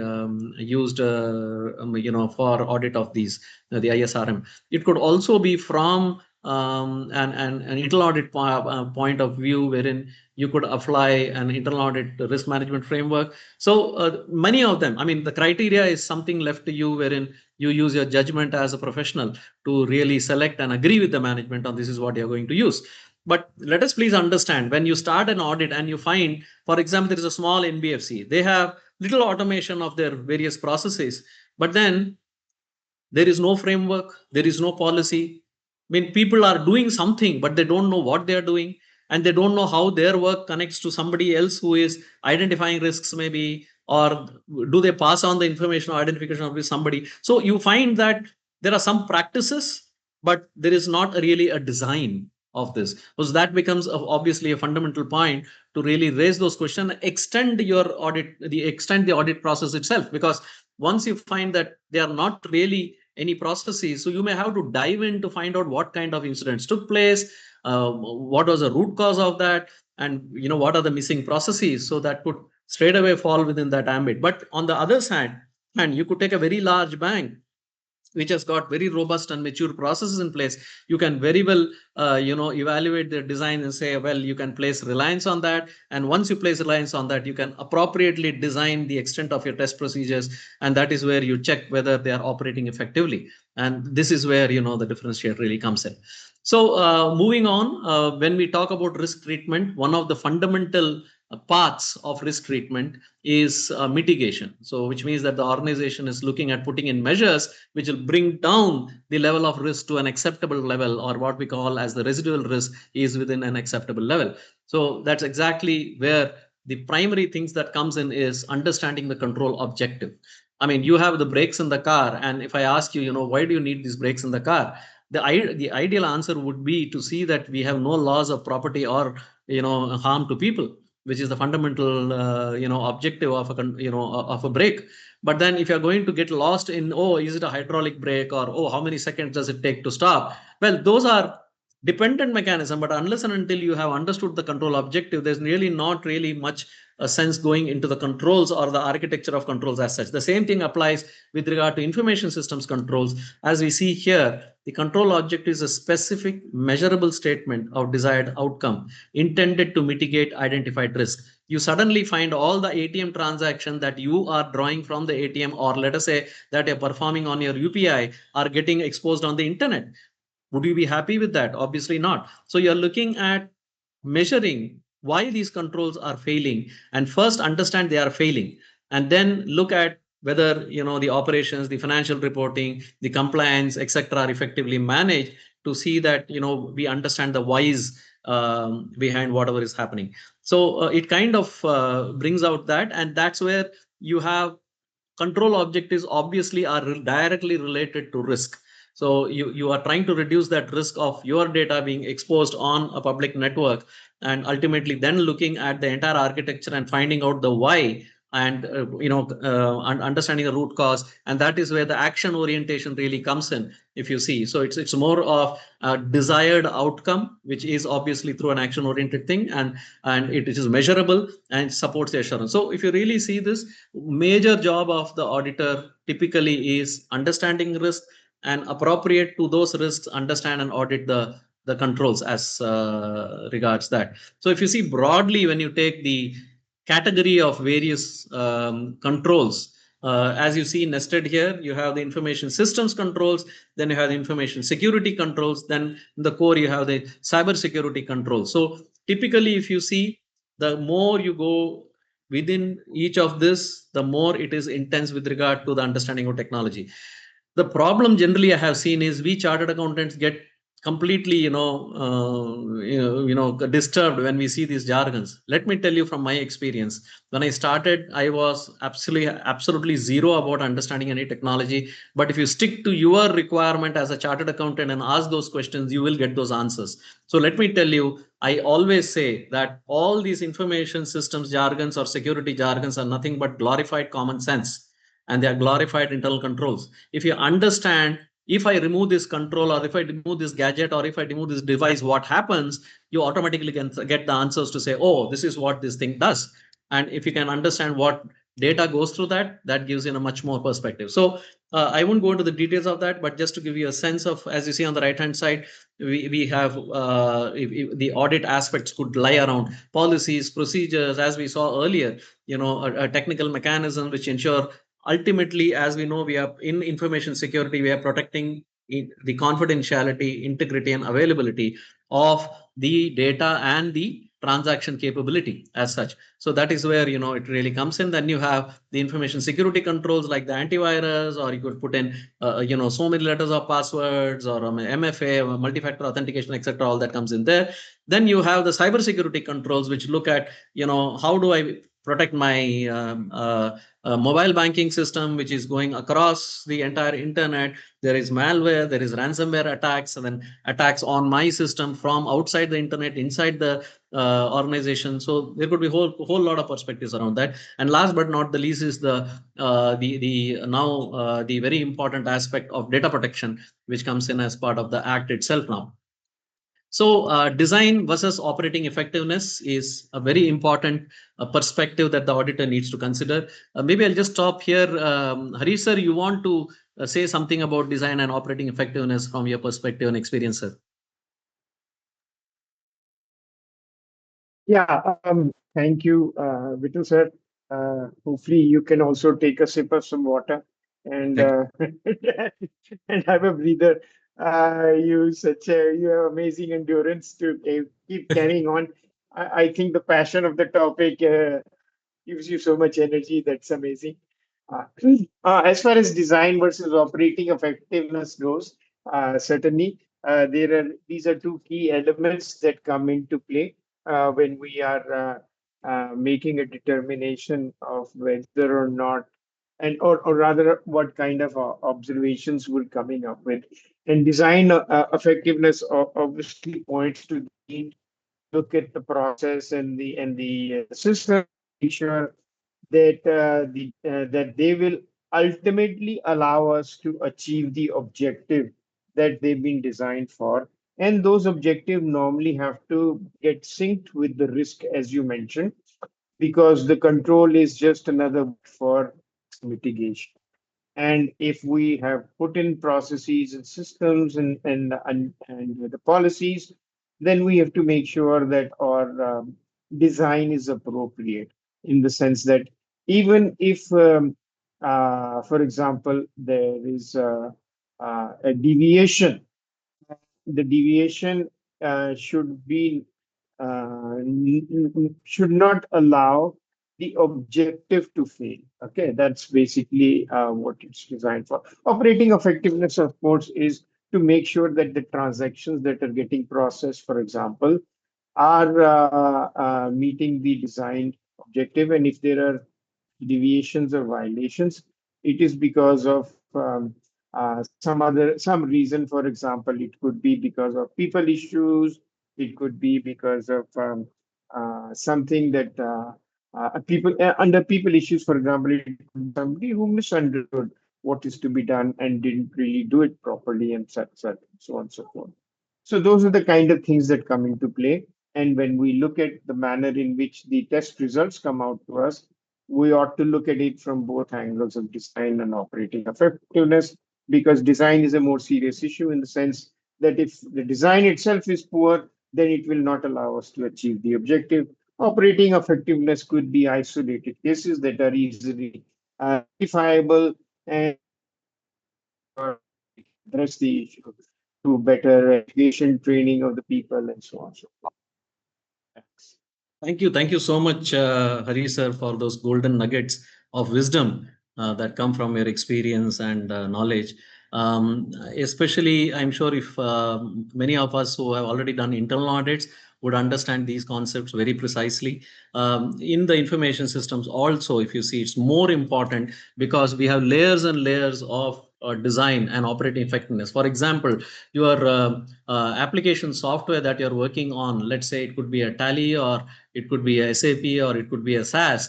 used for audit of these the ISRM. It could also be from an internal audit point of view, wherein you could apply an internal audit risk management framework. So many of them, I mean, the criteria is something left to you, wherein you use your judgment as a professional to really select and agree with the management on this is what you're going to use. But let us please understand, when you start an audit and you find, for example, there is a small NBFC, they have little automation of their various processes. But then there is no framework, there is no policy. I mean, people are doing something but they don't know what they are doing, and they don't know how their work connects to somebody else who is identifying risks maybe, or do they pass on the information or identification of somebody. So you find that there are some practices, but there is not really a design of this, because that becomes obviously a fundamental point to really raise those questions, extend your audit, the extend the audit process itself. Because once you find that they are not really any processes, so you may have to dive in to find out what kind of incidents took place, what was the root cause of that, and what are the missing processes. So that could straight away fall within that ambit. But on the other side, and you could take a very large bank which has got very robust and mature processes in place. You can very well evaluate their design and say, well, you can place reliance on that, and once you place reliance on that, you can appropriately design the extent of your test procedures, and that is where you check whether they are operating effectively. And this is where the differentiate really comes in. So moving on, when we talk about risk treatment, one of the fundamental paths of risk treatment is mitigation. So which means that the organization is looking at putting in measures which will bring down the level of risk to an acceptable level, or what we call as the residual risk is within an acceptable level. So that's exactly where the primary things that comes in is understanding the control objective. I mean, you have the brakes in the car, and if I ask you, why do you need these brakes in the car? The ideal answer would be to see that we have no loss of property or harm to people, which is the fundamental objective of a brake. But then if you're going to get lost in, oh, is it a hydraulic brake, or oh, how many seconds does it take to stop? Well, those are dependent mechanism, but unless and until you have understood the control objective, there's really not really much a sense going into the controls or the architecture of controls as such. The same thing applies with regard to information systems controls. As we see here, the control objective is a specific measurable statement of desired outcome intended to mitigate identified risk. You suddenly find all the ATM transaction that you are drawing from the ATM, or let us say that you're performing on your UPI, are getting exposed on the internet. Would you be happy with that? Obviously not. So you're looking at measuring why these controls are failing, and first understand they are failing, and then look at whether the operations, the financial reporting, the compliance, etc., are effectively managed, to see that we understand the whys behind whatever is happening. So it kind of brings out that, and that's where you have control objectives obviously are directly related to risk. So you are trying to reduce that risk of your data being exposed on a public network, and ultimately then looking at the entire architecture and finding out the why, and understanding the root cause. And that is where the action orientation really comes in, if you see. So it's more of a desired outcome, which is obviously through an action oriented thing, and it is measurable and supports the assurance. So if you really see this, major job of the auditor typically is understanding risk, and appropriate to those risks, understand and audit the controls as regards that. So if you see broadly, when you take the category of various controls, as you see nested here, you have the information systems controls, then you have the information security controls, then in the core you have the cyber security controls. So typically, if you see, the more you go within each of this, the more it is intense with regard to the understanding of technology. The problem generally I have seen is we chartered accountants get completely disturbed when we see these jargons. Let me tell you from my experience, when I started, I was absolutely zero about understanding any technology. But if you stick to your requirement as a chartered accountant and ask those questions, you will get those answers. So let me tell you, I always say that all these information systems jargons or security jargons are nothing but glorified common sense, and they are glorified internal controls. If you understand, if I remove this control, or if I remove this gadget, or if I remove this device, what happens, you automatically can get the answers to say, oh, this is what this thing does. And if you can understand what data goes through that, that gives you a much more perspective. So I won't go into the details of that, but just to give you a sense of, as you see on the right hand side, we have if the audit aspects could lie around policies, procedures, as we saw earlier, a technical mechanism which ensure, ultimately, as we know, we are in information security, we are protecting the confidentiality, integrity, and availability of the data and the transaction capability as such. So that is where it really comes in. Then you have the information security controls like the antivirus, or you could put in so many letters of passwords, or MFA, multi-factor authentication, etc. All that comes in there. Then you have the cyber security controls, which look at how do I protect my mobile banking system, which is going across the entire internet. There is malware, there is ransomware attacks, and then attacks on my system from outside the internet, inside the organization. So there could be whole lot of perspectives around that. And last but not the least is the very important aspect of data protection, which comes in as part of the act itself now. So design versus operating effectiveness is a very important perspective that the auditor needs to consider. Maybe I'll just stop here. Harish sir, you want to say something about design and operating effectiveness from your perspective and experience, sir? Yeah, thank you, Vitu sir. Hopefully, you can also take a sip of some water and Thank you. and have a breather. You have amazing endurance to keep carrying on. I think the passion of the topic gives you so much energy. That's amazing. Uh, as far as design versus operating effectiveness goes, certainly there are these are two key elements that come into play when we are making a determination of whether or not, or rather, what kind of observations we're coming up with. And design effectiveness obviously points to the need to look at the process and the system, make sure that they will ultimately allow us to achieve the objective that they've been designed for. And those objectives normally have to get synced with the risk, as you mentioned, because the control is just another word for mitigation. And if we have put in processes and systems and the policies, then we have to make sure that our design is appropriate in the sense that even if, for example, there is a deviation, the deviation should not allow the objective to fail. Okay, that's basically what it's designed for. Operating effectiveness, of course, is to make sure that the transactions that are getting processed, for example, are meeting the designed objective. And if there are deviations or violations, it is because of some reason. For example, it could be because of people issues. It could be because of something that people under people issues. For example, it could be somebody who misunderstood what is to be done and didn't really do it properly, and such, so on and so forth. So those are the kind of things that come into play. And when we look at the manner in which the test results come out to us, we ought to look at it from both angles of design and operating effectiveness, because design is a more serious issue in the sense that if the design itself is poor, then it will not allow us to achieve the objective. Operating effectiveness could be isolated cases that are easily rectifiable, and address the issue through better education, training of the people, and so on. So thanks. Thank you so much, Hari sir, for those golden nuggets of wisdom that come from your experience and knowledge. Especially, I'm sure if many of us who have already done internal audits would understand these concepts very precisely. In the information systems, also, if you see, it's more important because we have layers and layers of design and operating effectiveness. For example, your application software that you're working on, let's say it could be a Tally, or it could be a SAP, or it could be a SaaS,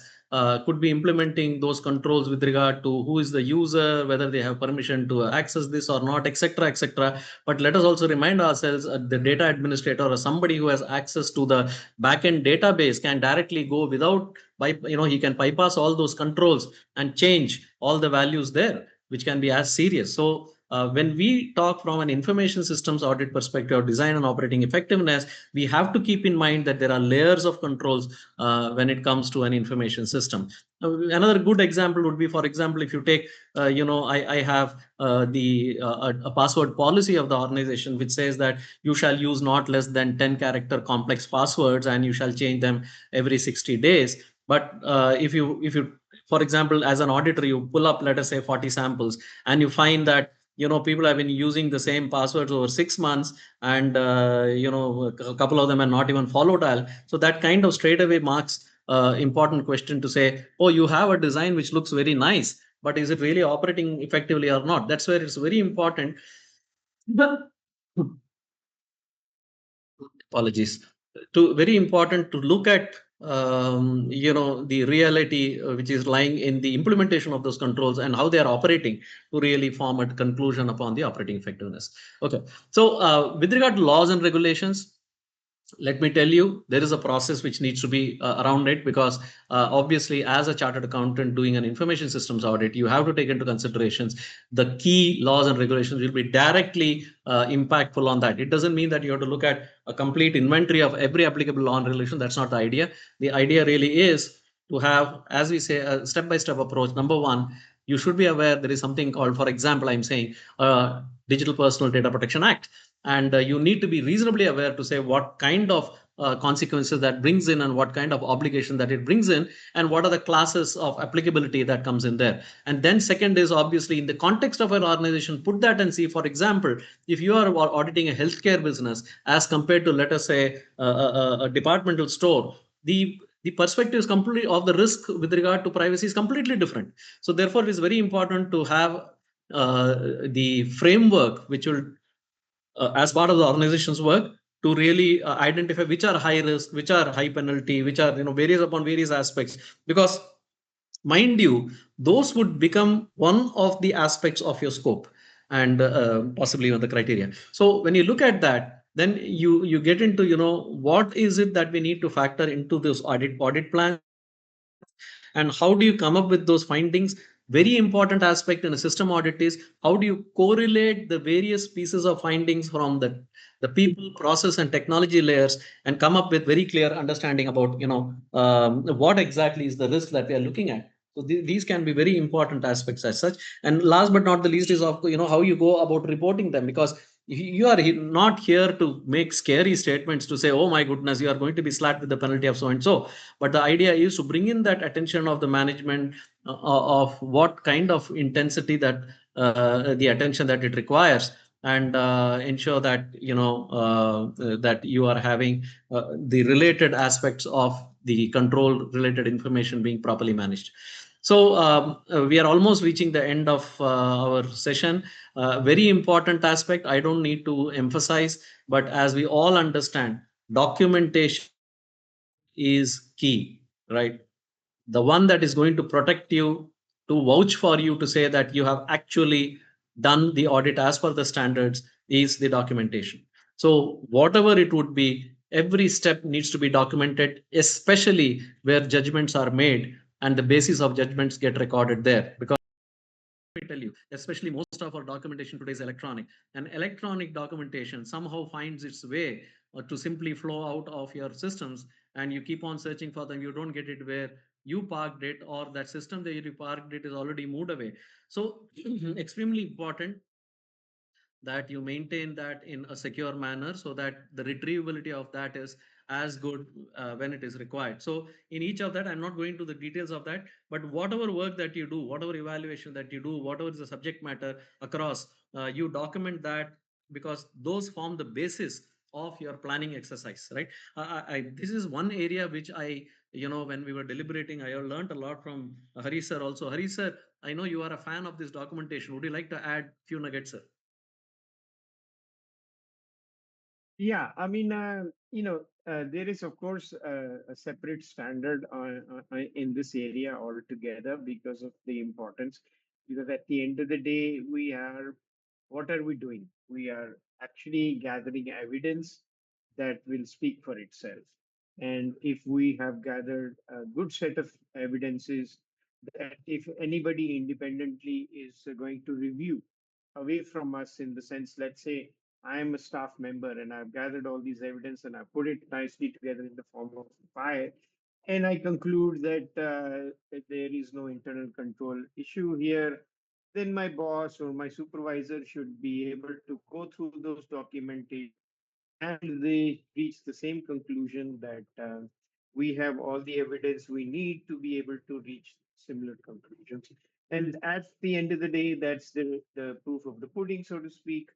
could be implementing those controls with regard to who is the user, whether they have permission to access this or not, etc., etc. But let us also remind ourselves the data administrator or somebody who has access to the backend database can directly go without, he can bypass all those controls and change all the values there, which can be as serious. So When we talk from an information systems audit perspective, design and operating effectiveness, we have to keep in mind that there are layers of controls when it comes to an information system. Another good example would be, for example, if you take, I have a password policy of the organization which says that you shall use not less than 10 character complex passwords and you shall change them every 60 days. But if you for example, as an auditor, you pull up, let us say, 40 samples, and you find that people have been using the same passwords over 6 months, and a couple of them are not even volatile. So that kind of straight away marks important question to say, oh, you have a design which looks very nice, but is it really operating effectively or not? That's where it's very important. Apologies. To very important to look at the reality which is lying in the implementation of those controls and how they are operating to really form a conclusion upon the operating effectiveness. Okay, so with regard to laws and regulations, let me tell you, there is a process which needs to be around it, because obviously, as a chartered accountant doing an information systems audit, you have to take into considerations the key laws and regulations will be directly impactful on that. It doesn't mean that you have to look at a complete inventory of every applicable law and regulation. That's not the idea. The idea really is to have, as we say, a step-by-step approach. Number one, you should be aware there is something called, for example, I'm saying Digital Personal Data Protection Act, and you need to be reasonably aware to say what kind of consequences that brings in and what kind of obligation that it brings in, and what are the classes of applicability that comes in there. And then second is, obviously, in the context of an organization, put that and see, for example, if you are auditing a healthcare business as compared to, let us say, a departmental store, the perspective is completely of the risk with regard to privacy is completely different. So therefore, it is very important to have the framework which will, as part of the organization's work, to really identify which are high risk, which are high penalty, which are various upon various aspects. Because mind you, those would become one of the aspects of your scope, and possibly even the criteria. So when you look at that, then you get into what is it that we need to factor into this audit plans, and how do you come up with those findings. Very important aspect in a system audit is how do you correlate the various pieces of findings from the people, process, and technology layers, and come up with very clear understanding about what exactly is the risk that we are looking at. So these can be very important aspects as such. And last but not the least is of how you go about reporting them, because you are not here to make scary statements to say, oh my goodness, you are going to be slapped with the penalty of so and so. But the idea is to bring in that attention of the management of what kind of intensity that the attention that it requires, and ensure that that you are having the related aspects of the control related information being properly managed. So we are almost reaching the end of our session. Very important aspect, I don't need to emphasize, but as we all understand, documentation is key, right? The one that is going to protect you, to vouch for you, to say that you have actually done the audit as per the standards, is the documentation. So whatever it would be, every step needs to be documented, especially where judgments are made and the basis of judgments get recorded there. Because me tell you, especially most of our documentation today is electronic, and electronic documentation somehow finds its way to simply flow out of your systems, and you keep on searching for them. You don't get it where you parked it, or that system that you parked it is already moved away. So extremely important that you maintain that in a secure manner, so that the retrievability of that is as good when it is required. So in each of that, I'm not going to the details of that, but whatever work that you do, whatever evaluation that you do, whatever is the subject matter across, you document that, because those form the basis of your planning exercise, right? This is one area which I, when we were deliberating, I learned a lot from Hari sir also. Hari sir, I know you are a fan of this documentation. Would you like to add few nuggets, sir? Yeah, I mean, there is, of course, a separate standard in this area altogether because of the importance. Because at the end of the day, what are we doing? We are actually gathering evidence that will speak for itself. And if we have gathered a good set of evidences that if anybody independently is going to review, away from us in the sense, let's say I am a staff member and I've gathered all these evidence and I put it nicely together in the form of a file, and I conclude that there is no internal control issue here, then my boss or my supervisor should be able to go through those documentation and they reach the same conclusion that we have all the evidence we need to be able to reach similar conclusions. And at the end of the day, that's the proof of the pudding, so to speak.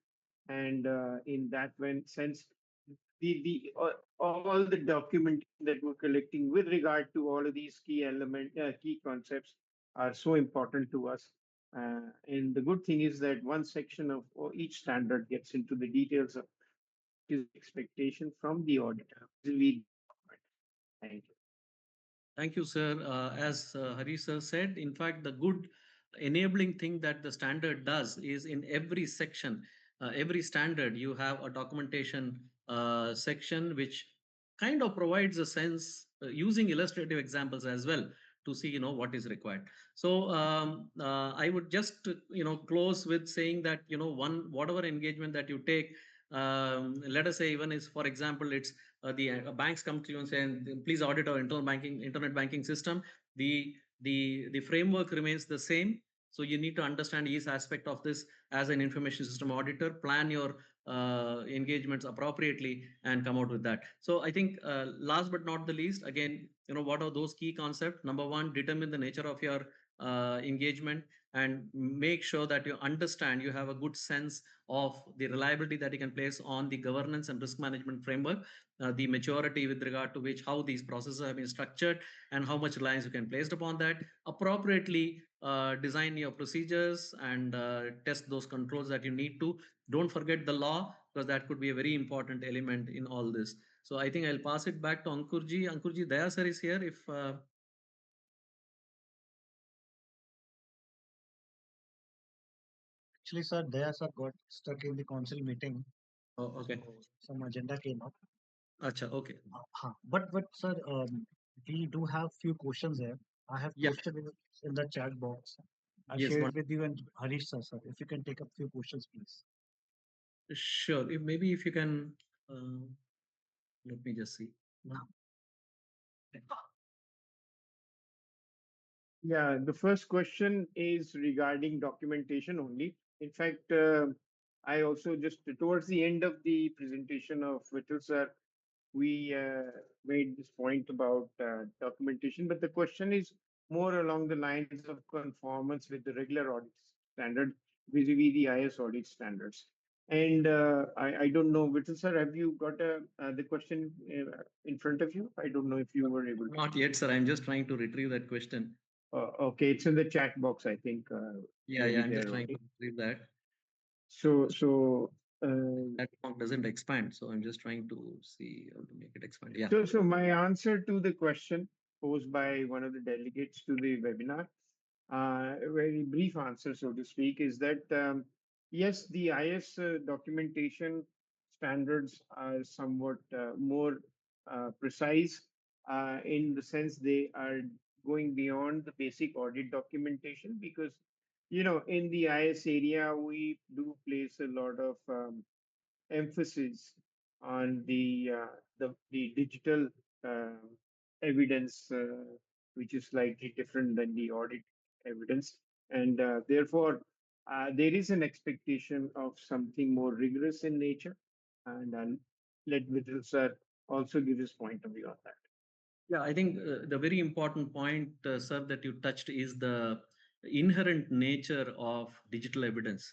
And in that sense, all the documentation that we're collecting with regard to all of these key concepts are so important to us. And the good thing is that one section of each standard gets into the details of is expectation from the auditor. Thank you. Thank you, sir. As Hari sir said, in fact, the good enabling thing that the standard does is in every section, every standard, you have a documentation section which kind of provides a sense using illustrative examples as well to see what is required. So I would just close with saying that one whatever engagement that you take, let us say even is for example it's the banks come to you and say, please audit our internet banking system. The framework remains the same. So you need to understand each aspect of this as an information system auditor, plan your engagements appropriately, and come out with that. So I think last but not the least, again, what are those key concepts? Number one, determine the nature of your engagement and make sure that you understand, you have a good sense of the reliability that you can place on the governance and risk management framework, the maturity with regard to which how these processes have been structured and how much reliance you can place upon that, appropriately design your procedures and test those controls that you need to. Don't forget the law, because that could be a very important element in all this. So I think I'll pass it back to Ankurji. Ankurji, Daya sir is here. If Actually, sir, Daya sir got stuck in the council meeting, oh, so okay. some agenda came up. Acha, okay. But sir, we do have few questions here. I have Yeah, posted in the chat box. I yes, shared one. with you and Harish sir. If you can take up few questions, please. Sure. If maybe if you can, uh, let me just see. No. Yeah, the first question is regarding documentation only. In fact, I also just towards the end of the presentation of Vital sir, we made this point about documentation, but the question is more along the lines of conformance with the regular audit standard vis-a-vis the IS audit standards. And I don't know, Vital sir, have you got the question in front of you? I don't know if you were able to. Not yet, sir. I'm just trying to retrieve that question. Okay, it's in the chat box, I think. Yeah, yeah. Maybe I'm just there trying to only. retrieve that. So, That form doesn't expand, so I'm just trying to see how to make it expand. Yeah. so my answer to the question posed by one of the delegates to the webinar, a very brief answer, so to speak, is that yes, the IS documentation standards are somewhat more precise in the sense they are going beyond the basic audit documentation because, in the IS area, we do place a lot of emphasis on the digital uh, evidence, which is slightly different than the audit evidence, and therefore there is an expectation of something more rigorous in nature. And I'll let Vidal sir also give his point of view on that. Yeah, I think the very important point, sir, that you touched is the inherent nature of digital evidence.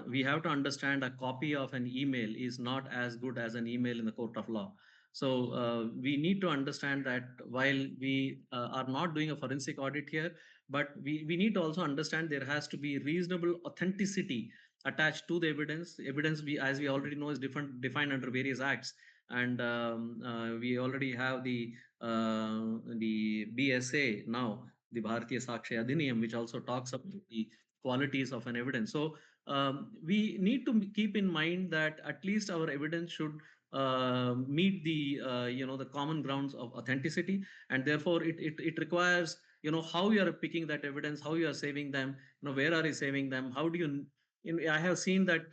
We have to understand a copy of an email is not as good as an email in the court of law. So we need to understand that while we are not doing a forensic audit here, but we need to also understand there has to be reasonable authenticity attached to the evidence. Evidence, as we already know, is different defined under various acts, and we already have the BSA now, the Bharatiya Sakshya Adhiniyam, which also talks about the qualities of an evidence. So we need to keep in mind that at least our evidence should meet the common grounds of authenticity, and therefore it requires how you are picking that evidence, how you are saving them, where are you saving them, how do you I have seen that,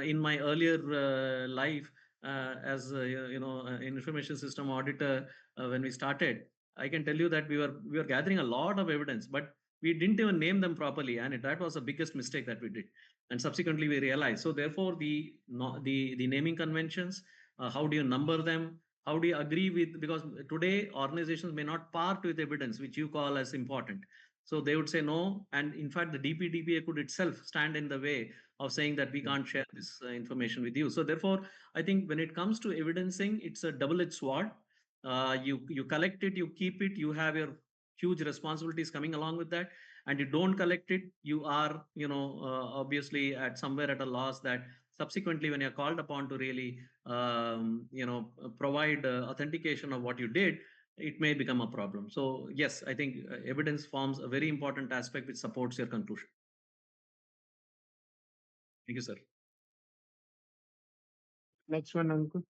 in my earlier life as information system auditor, when we started, I can tell you that we were gathering a lot of evidence, but we didn't even name them properly, and that was the biggest mistake that we did. And subsequently, we realized. So therefore, the naming conventions, how do you number them? How do you agree with? Because today organizations may not part with evidence, which you call as important. So they would say no, and in fact, the DPDPA could itself stand in the way of saying that we can't share this information with you. So therefore, I think when it comes to evidencing, it's a double-edged sword. You collect it, you keep it, you have your huge responsibilities coming along with that, and you don't collect it, you are obviously at somewhere at a loss. That subsequently, when you're called upon to really provide authentication of what you did, it may become a problem. So yes, I think evidence forms a very important aspect which supports your conclusion. Thank you, sir. Next one, Ankur.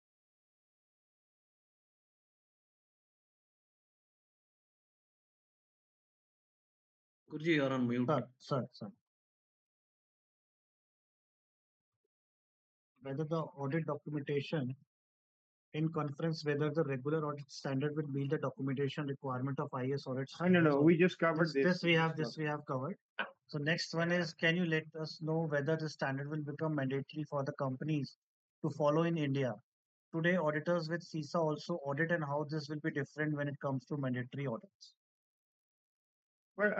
Gurji, you're on mute. Sir. Whether the audit documentation in conference, whether the regular audit standard will meet the documentation requirement of IS audit No, standards. we just covered This we have covered. So next one is, can you let us know whether the standard will become mandatory for the companies to follow in India? Today, auditors with CISA also audit, and how this will be different when it comes to mandatory audits. Well,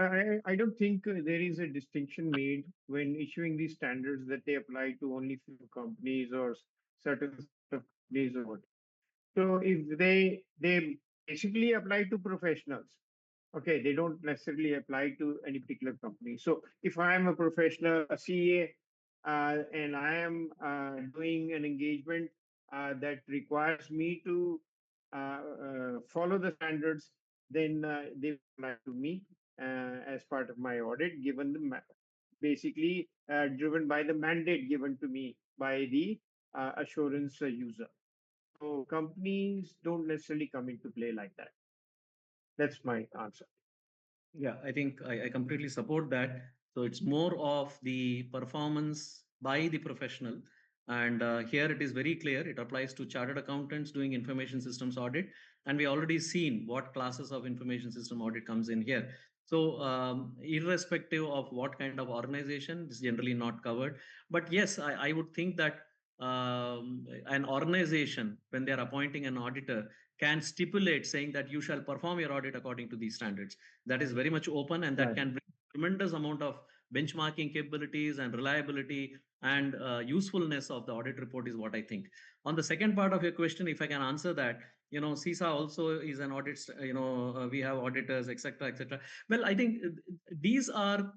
I don't think there is a distinction made when issuing these standards that they apply to only few companies or certain set of companies or what. So if they basically apply to professionals, okay, they don't necessarily apply to any particular company. So if I am a professional, a CA, and I am doing an engagement that requires me to follow the standards, then they apply to me as part of my audit, given basically driven by the mandate given to me by the assurance user. So companies don't necessarily come into play like that. That's my answer. Yeah, I think I completely support that. So it's more of the performance by the professional. And here it is very clear. It applies to chartered accountants doing information systems audit. And we already seen what classes of information system audit comes in here. So irrespective of what kind of organization, this is generally not covered. But yes, I would think that an organization, when they're appointing an auditor, can stipulate saying that you shall perform your audit according to these standards. That is very much open, and that can bring tremendous amount of benchmarking capabilities and reliability and usefulness of the audit report is what I think. On the second part of your question, if I can answer that, CISA also is an audit, we have auditors, etc., etc. Well, I think these are,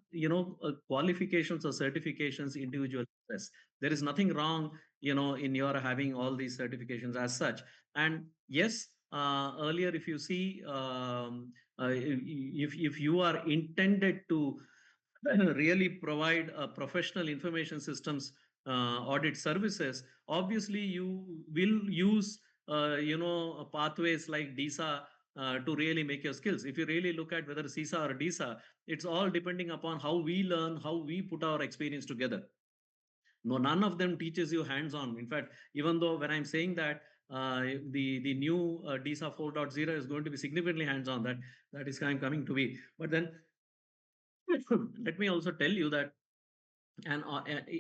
qualifications or certifications individual assess. There is nothing wrong, in your having all these certifications as such. And yes, earlier, if you see, if you are intended to really provide professional information systems audit services, obviously you will use pathways like DISA to really make your skills. If you really look at whether CISA or DISA, it's all depending upon how we learn, how we put our experience together. No, none of them teaches you hands-on. In fact, even though when I'm saying that the new DISA 4.0 is going to be significantly hands-on, that is coming to be. But then let me also tell you that and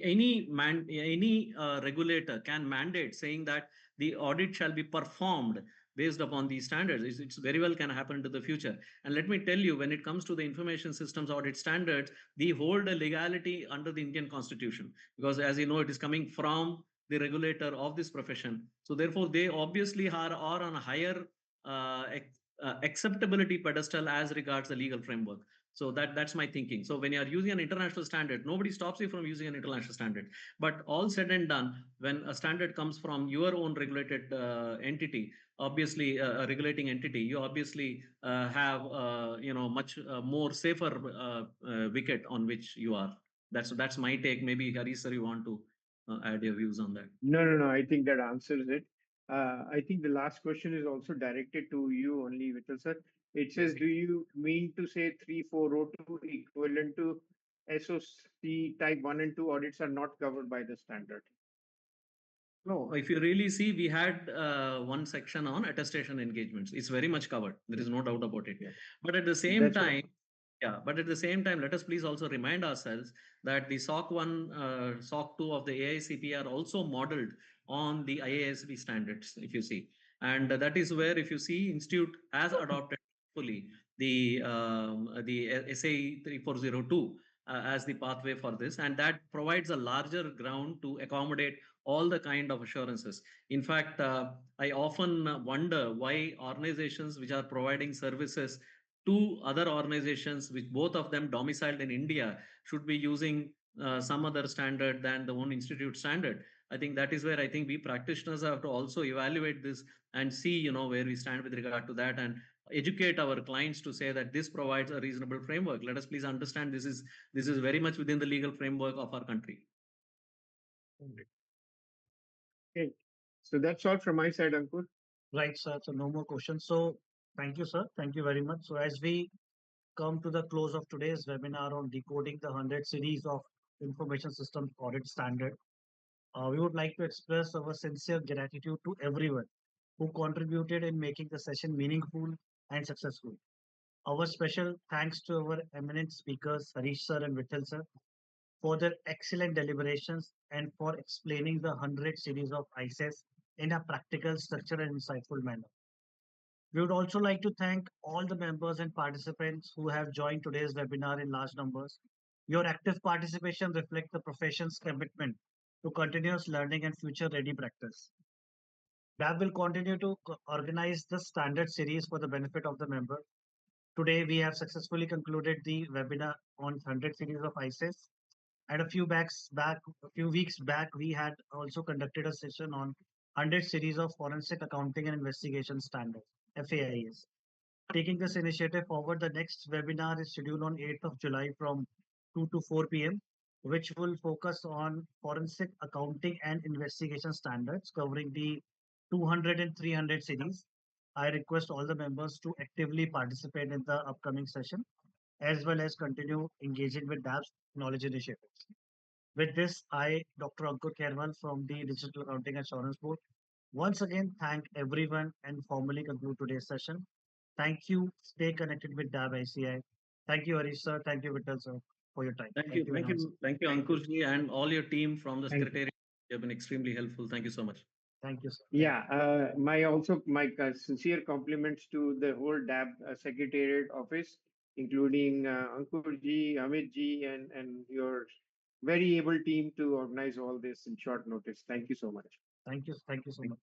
any regulator can mandate saying that the audit shall be performed based upon these standards. It's very well can happen to the future. And let me tell you, when it comes to the information systems audit standards, they hold a legality under the Indian Constitution, because as you know, it is coming from the regulator of this profession. So therefore, they obviously are on a higher acceptability pedestal as regards the legal framework. So that's my thinking. So when you are using an international standard, nobody stops you from using an international standard. But all said and done, when a standard comes from your own regulated entity, obviously a regulating entity, you obviously have much more safer wicket on which you are. That's my take. Maybe Harish sir, you want to add your views on that? No. I think that answers it. I think the last question is also directed to you only, Vital sir. It says, do you mean to say 3402 equivalent to SOC type 1 and 2 audits are not covered by the standard. No, if you really see, we had one section on attestation engagements. It's very much covered. There is no doubt about it. Yeah, But at the same that's what. time, yeah, but at the same time, let us please also remind ourselves that the SOC 1, SOC 2 of the AICP are also modeled on the IASB standards, if you see. And that is where, if you see, Institute has adopted fully the SAE 3402 as the pathway for this, and that provides a larger ground to accommodate all the kind of assurances. In fact, I often wonder why organizations which are providing services to other organizations, which both of them domiciled in India, should be using some other standard than the one institute standard. I think that is where I think we practitioners have to also evaluate this and see, where we stand with regard to that, and educate our clients to say that this provides a reasonable framework. Let us please understand this is very much within the legal framework of our country. Okay. So that's all from my side, Ankur. Right, sir. So no more questions. So thank you, sir. Thank you very much. So as we come to the close of today's webinar on decoding the 100 series of information systems audit standard, we would like to express our sincere gratitude to everyone who contributed in making the session meaningful and successful. Our special thanks to our eminent speakers, Harish sir and Vittal sir, for their excellent deliberations and for explaining the 100 series of ICES in a practical, structured, and insightful manner. We would also like to thank all the members and participants who have joined today's webinar in large numbers. Your active participation reflects the profession's commitment to continuous learning and future ready practice. DAB will continue to organize the standard series for the benefit of the member. Today, we have successfully concluded the webinar on 100 series of ICES. And a few weeks back, we had also conducted a session on 100 series of forensic accounting and investigation standards, FAIs. Taking this initiative forward, the next webinar is scheduled on 8th of July from 2 to 4 p.m., which will focus on forensic accounting and investigation standards covering the 200 and 300 series. I request all the members to actively participate in the upcoming session as well as continue engaging with DAB's knowledge initiatives. With this, I, Dr. Ankur Kherwal from the Digital Accounting Assurance Board, once again thank everyone and formally conclude today's session. Thank you. Stay connected with DAB ICI. Thank you, Harish sir. Thank you, Vittal sir, for your time. Thank Thank you, you and thank namaste. you, thank you, Thank you. Ankurji, and all your team from the Thank you. secretariat. You have been extremely helpful. Thank you so much. Thank you, sir. Yeah, my sincere compliments to the whole DAB Secretariat office, including Ankur ji, Amit ji, and your very able team to organize all this in short notice. Thank you so much. Thank you. Thank you so much.